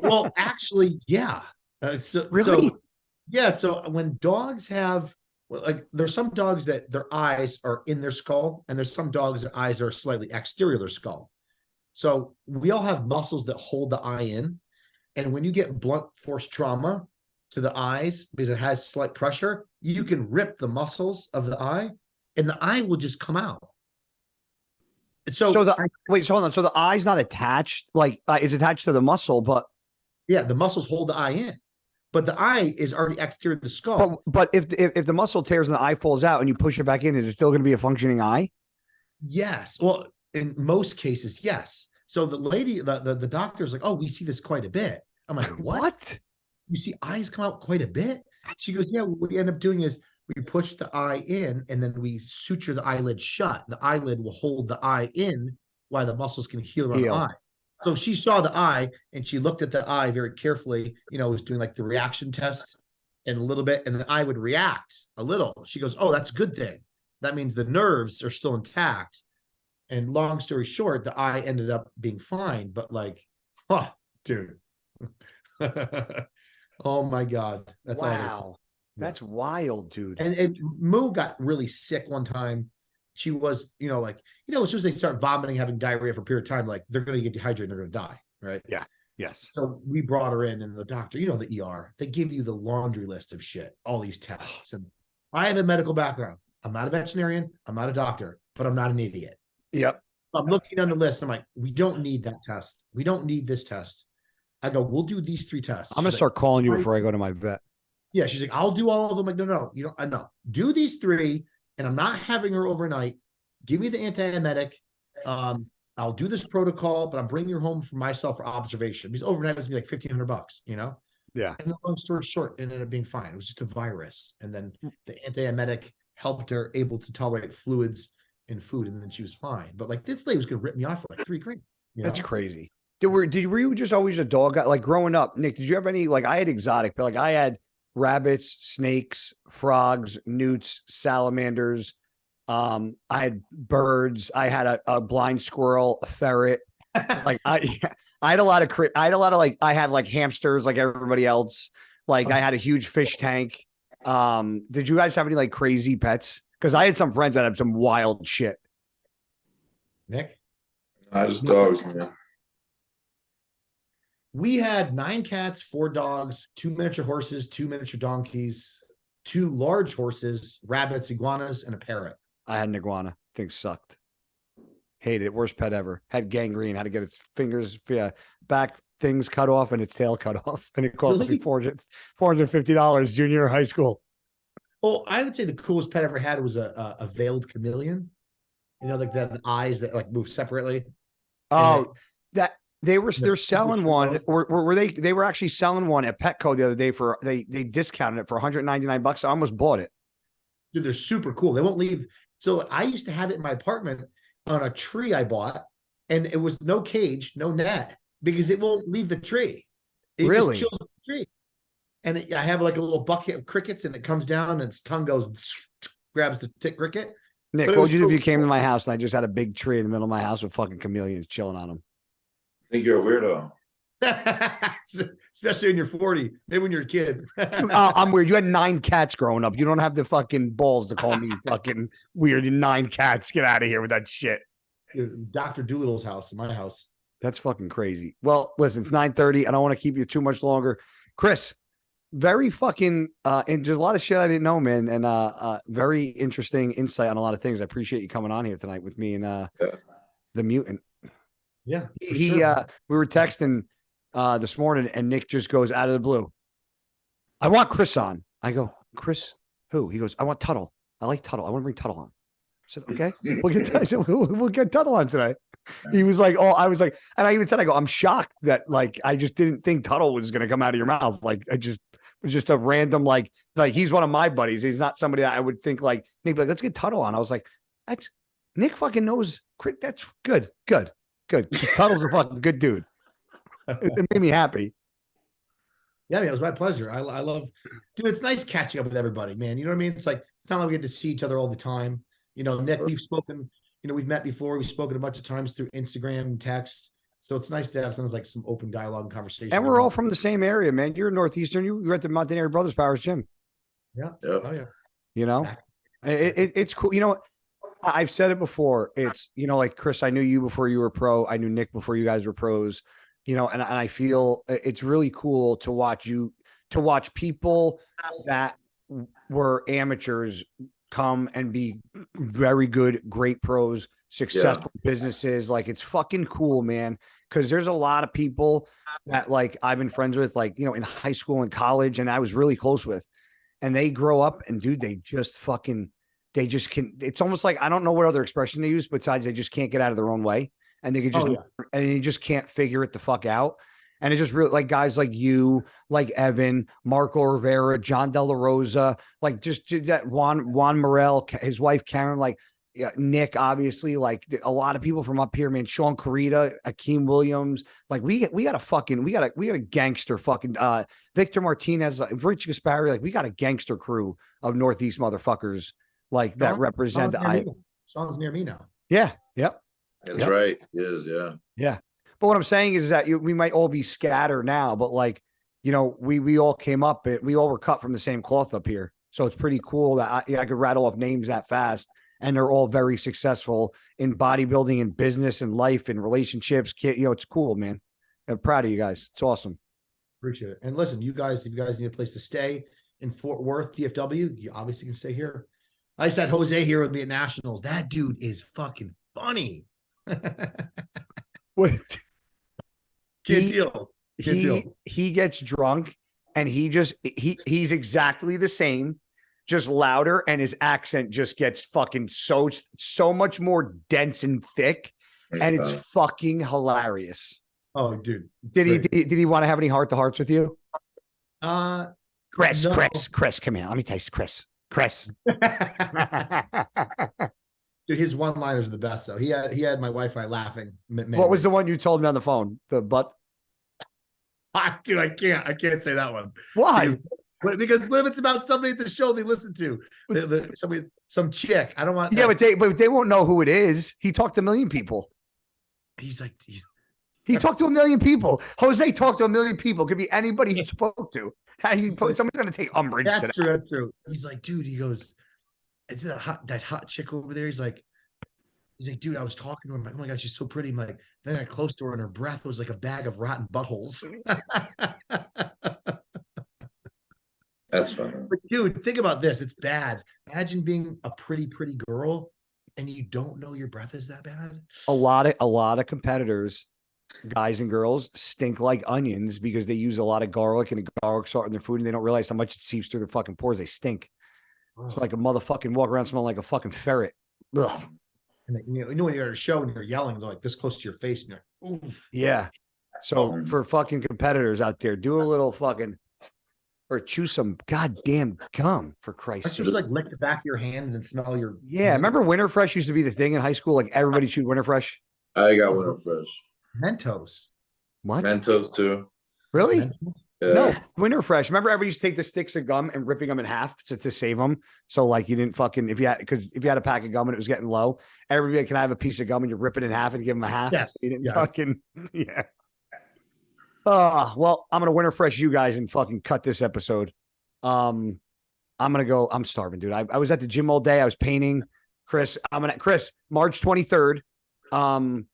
S3: Well, actually, yeah.
S1: Really?
S3: So when dogs have, like, there's some dogs that their eyes are in their skull, and there's some dogs that eyes are slightly exterior their skull. So we all have muscles that hold the eye in. And when you get blunt force trauma to the eyes because it has slight pressure, you can rip the muscles of the eye and the eye will just come out. So hold
S1: on. So the eye's not attached, like it's attached to the muscle, but
S3: yeah, the muscles hold the eye in, but the eye is already exterior to the skull.
S1: But if the muscle tears and the eye falls out and you push it back in, is it still going to be a functioning eye?
S3: Yes. Well, in most cases, yes. So the lady, the doctor's like, oh, we see this quite a bit. I'm like, what? You see eyes come out quite a bit? She goes, yeah, what we end up doing is we push the eye in and then we suture the eyelid shut. The eyelid will hold the eye in while the muscles can heal around the eye. So she saw the eye and she looked at the eye very carefully, was doing like the reaction test and a little bit, and the eye would react a little. She goes, oh, that's a good thing. That means the nerves are still intact. And long story short, the eye ended up being fine, but like, dude. Oh my God. That's
S1: wow. That's wild, dude.
S3: And Moo got really sick one time. She was, as soon as they start vomiting, having diarrhea for a period of time, like they're going to get dehydrated, they're going to die. Right.
S1: Yeah. Yes.
S3: So we brought her in, and the doctor, the ER, they give you the laundry list of shit, all these tests. And I have a medical background. I'm not a veterinarian. I'm not a doctor, but I'm not an idiot.
S1: Yep.
S3: I'm looking on the list. I'm like, we don't need that test. We don't need this test. I go, we'll do these 3 tests.
S1: I'm going to start calling you before I go to my vet.
S3: Yeah. She's like, I'll do all of them. I'm like, no, I know. Do these 3, and I'm not having her overnight. Give me the antiemetic. I'll do this protocol, but I'm bringing her home for myself for observation. Because overnight was going to be like $1,500,
S1: Yeah.
S3: And the long story short, it ended up being fine. It was just a virus. And then the antiemetic helped her able to tolerate fluids and food, and then she was fine. But like, this lady was going to rip me off for like $3 grand.
S1: That's crazy. Were you just always a dog guy? Like growing up, Nick, did you have any, like I had exotic, but like I had rabbits, snakes, frogs, newts, salamanders. I had birds. I had a blind squirrel, a ferret. Like I had a lot of I had like hamsters like everybody else. Like I had a huge fish tank. Did you guys have any like crazy pets? Because I had some friends that had some wild shit.
S3: Nick?
S2: Just dogs, man.
S3: We had 9 cats, 4 dogs, 2 miniature horses, 2 miniature donkeys, 2 large horses, rabbits, iguanas, and a parrot.
S1: I had an iguana. Things sucked. Hated it. Worst pet ever. Had gangrene. Had to get its fingers, back things cut off and its tail cut off. And it cost me $450 junior year of high school.
S3: Well, I would say the coolest pet I ever had was a veiled chameleon. You know, like the eyes that like move separately.
S1: Oh, that they're
S3: the
S1: selling one, or were they were actually selling one at Petco the other day for they discounted it for $199. I almost bought it.
S3: Dude, they're super cool. They won't leave. So I used to have it in my apartment on a tree I bought, and it was no cage, no net, because it won't leave the tree. It
S1: Really?
S3: just chills on the tree. And I have like a little bucket of crickets, and it comes down, and its tongue goes, grabs the tick cricket.
S1: Nick, what would you do if you came to my house and I just had a big tree in the middle of my house with fucking chameleons chilling on them?
S2: I think you're a weirdo.
S3: Especially when you're 40, maybe when you're a kid.
S1: I'm weird. You had 9 cats growing up. You don't have the fucking balls to call me fucking weird. 9 cats. Get out of here with that shit.
S3: Dr. Doolittle's house, my house.
S1: That's fucking crazy. Well, listen, it's 9:30. I don't want to keep you too much longer. Chris, very fucking and just a lot of shit I didn't know, man. And very interesting insight on a lot of things. I appreciate you coming on here tonight with me and the Mutant.
S3: Yeah.
S1: We were texting this morning, and Nick just goes out of the blue, I want Chris on. I go, Chris, who? He goes, I want Tuttle. I like Tuttle. I want to bring Tuttle on. I said, okay, we'll get Tuttle on today. He was like, oh, I was like, and I even said, I go, I'm shocked that like, I just didn't think Tuttle was going to come out of your mouth. Like, I just, it was just a random, like he's one of my buddies. He's not somebody that I would think like, Nick, like, let's get Tuttle on. I was like, that's Nick fucking knows. That's good. Because Tuttle's a fucking good dude. It made me happy.
S3: Yeah, man, it was my pleasure. I love, dude, it's nice catching up with everybody, man. You know what I mean? It's like, it's not like we get to see each other all the time. You know, Nick, we've spoken, you know, we've met before. We've spoken a bunch of times through Instagram and text. So it's nice to have sometimes like some open dialogue and conversation.
S1: And we're all from the same area, man. You're Northeastern. You were at the Montanari Brothers Powers Gym.
S3: Yeah.
S2: Yep.
S3: Oh, yeah.
S1: You know, it's cool. You know, I've said it before. It's, you know, like Chris, I knew you before you were pro. I knew Nick before you guys were pros. You know, and I feel it's really cool to watch people that were amateurs come and be very good, great pros, successful businesses. Like, it's fucking cool, man. Because there's a lot of people that like I've been friends with, like, you know, in high school and college, and I was really close with, and they grow up and dude, they just can. It's almost like, I don't know what other expression they use besides they just can't get out of their own way. And they could just, and you just can't figure it the fuck out. And it's just really like guys like you, like Evan, Marco Rivera, John De La Rosa, like just that Juan Morel, his wife, Karen, like Nick, obviously, like a lot of people from up here, man, Sean Carita, Akeem Williams, like we got a gangster fucking, Victor Martinez, Rich Gaspari, like we got a gangster crew of Northeast motherfuckers like that represent
S3: Sean's near me now.
S1: Yeah. Yep.
S2: That's right. It is. Yeah.
S1: Yeah. But what I'm saying is that we might all be scattered now, but like, you know, we all came up, we all were cut from the same cloth up here. So it's pretty cool that I could rattle off names that fast, and they're all very successful in bodybuilding and business and life and relationships. You know, it's cool, man. I'm proud of you guys. It's awesome.
S3: Appreciate it. And listen, if you guys need a place to stay in Fort Worth, DFW, you obviously can stay here. I just had Jose here with me at Nationals. That dude is fucking funny.
S1: What?
S3: Can't deal.
S1: He gets drunk and he's exactly the same, just louder, and his accent just gets fucking so much more dense and thick, and it's fucking hilarious.
S3: Oh, dude.
S1: Did he want to have any heart-to-hearts with you? Chris,
S3: no.
S1: Chris, come here. Let me taste Chris.
S3: Dude, his one-liners are the best, though. He had my wife and I laughing.
S1: What was the one you told me on the phone? The butt?
S3: Dude, I can't say that one.
S1: Why?
S3: Because what if it's about somebody at the show they listen to? Some chick. I don't want.
S1: Yeah, but they won't know who it is. He talked to 1 million people.
S3: He's like,
S1: he talked to 1 million people. Jose talked to 1 million people. Could be anybody he spoke to. Somebody's going to take umbrage to that.
S3: That's true. He's like, dude. He goes, is it that hot chick over there? He's like, dude, I was talking to her. I'm like, oh my God, she's so pretty. I'm like, then I got close to her and her breath was like a bag of rotten buttholes.
S2: That's funny.
S3: But dude, think about this. It's bad. Imagine being a pretty girl and you don't know your breath is that bad.
S1: A lot of competitors, guys and girls, stink like onions because they use a lot of garlic and garlic salt in their food, and they don't realize how much it seeps through their fucking pores. They stink. It's like a motherfucking walk around smelling like a fucking ferret. Ugh.
S3: And you know when you're at a show and you're yelling, they're like this close to your face, and you're like, oof.
S1: Yeah. So for fucking competitors out there, do a little fucking or chew some goddamn gum for Christ's
S3: Aren't you
S1: sake.
S3: supposed to like lick the back of your hand and then smell your
S1: Yeah, remember Winter Fresh used to be the thing in high school? Like everybody chewed Winter Fresh.
S2: I got Winter Fresh.
S3: Mentos?
S1: What?
S2: Mentos too.
S1: Really?
S3: Mentos?
S2: Yeah.
S1: No, Winter Fresh. Remember, everybody used to take the sticks of gum and ripping them in half to save them. So, like, you didn't fucking if you had a pack of gum and it was getting low, everybody like, can I have a piece of gum and you rip it in half and give them a half.
S3: Yes.
S1: So you didn't
S3: Yeah.
S1: fucking yeah. Well, I'm gonna Winter Fresh you guys and fucking cut this episode. I'm gonna go. I'm starving, dude. I was at the gym all day. I was painting. Chris, March 23rd.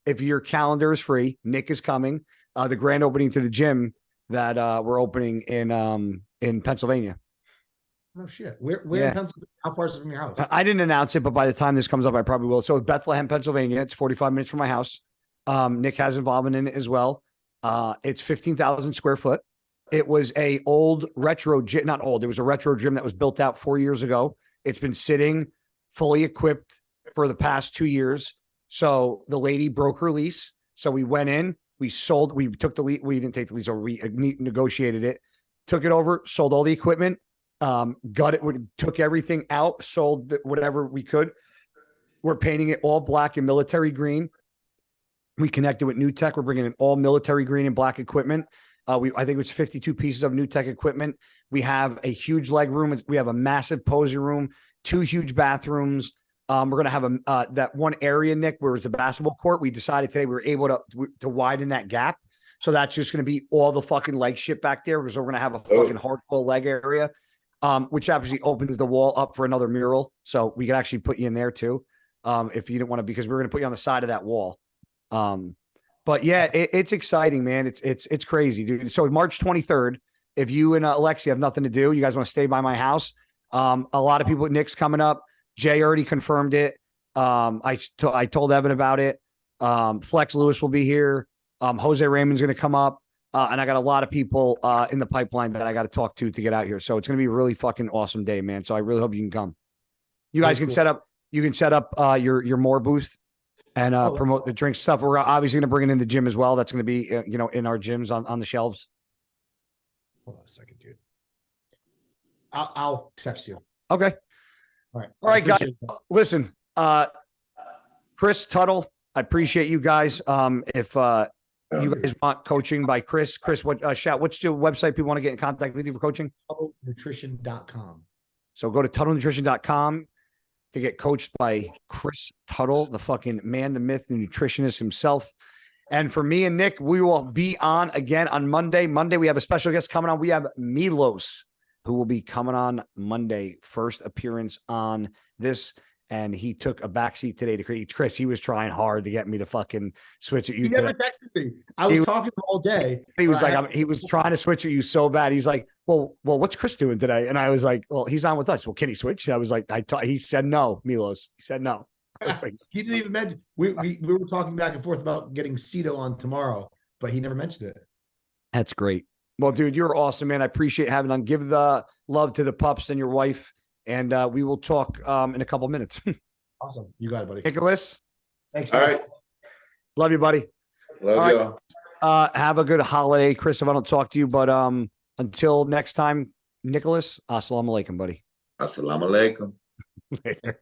S1: If your calendar is free, Nick is coming. The grand opening to the gym that we're opening in Pennsylvania.
S3: Oh shit. Where
S1: Yeah.
S3: in Pennsylvania? How far is it from your house?
S1: I didn't announce it, but by the time this comes up, I probably will. So Bethlehem, Pennsylvania. It's 45 minutes from my house. Nick has involvement in it as well. It's 15,000 square foot. It was a old retro gym, not old. It was a retro gym that was built out 4 years ago. It's been sitting fully equipped for the past 2 years. So the lady broke her lease. So we went in, we took the lease. We didn't take the lease over. We negotiated it, took it over, sold all the equipment, got it, took everything out, sold whatever we could. We're painting it all black and military green. We connected with New Tech. We're bringing in all military green and black equipment. I think it was 52 pieces of New Tech equipment. We have a huge leg room. We have a massive posing room, 2 huge bathrooms. We're going to have that one area, Nick, where it was the basketball court. We decided today we were able to widen that gap. So that's just going to be all the fucking leg shit back there because we're going to have a fucking hardcore leg area, which obviously opens the wall up for another mural. So we could actually put you in there too if you didn't want to, because we're going to put you on the side of that wall. But yeah, it's exciting, man. It's crazy, dude. So March 23rd, if you and Alexi have nothing to do, you guys want to stay by my house. A lot of people, Nick's coming up. Jay already confirmed it. I told Evan about it. Flex Lewis will be here. Jose Raymond's going to come up. And I got a lot of people in the pipeline that I got to talk to get out here. So it's going to be a really fucking awesome day, man. So I really hope you can come. You guys can set up. You can set up your more booth and promote the drink stuff. We're obviously going to bring it in the gym as well. That's going to be in our gyms on the shelves.
S3: Hold on a second, dude. I'll text you.
S1: Okay.
S3: All right.
S1: All right, guys. Listen, Chris Tuttle, I appreciate you guys. If you guys want coaching by Chris, what's your website people want to get in contact with you for coaching?
S3: TuttleNutrition.com.
S1: So go to TuttleNutrition.com to get coached by Chris Tuttle, the fucking man, the myth, the nutritionist himself. And for me and Nick, we will be on again on Monday. Monday, we have a special guest coming on. We have Milos, who will be coming on Monday. First appearance on this. And he took a backseat today to Chris. He was trying hard to get me to fucking switch at you.
S3: He never texted me. I was talking all day.
S1: He was like, he was trying to switch at you so bad. He's like, well, what's Chris doing today? And I was like, well, he's on with us. Well, can he switch? I was like, he said no, Milos. He said no. I was like,
S3: he didn't even mention. We were talking back and forth about getting Cito on tomorrow, but he never mentioned it.
S1: That's great. Well, dude, you're awesome, man. I appreciate having on. Give the love to the pups and your wife. And we will talk in a couple minutes.
S3: Awesome. You got it, buddy.
S1: Nicholas.
S3: Thanks.
S2: All right.
S1: Love you, buddy.
S2: Love y'all.
S1: Have a good holiday, Chris, if I don't talk to you. But until next time, Nicholas, assalamu alaikum, buddy.
S2: Assalamu alaikum.
S1: Later.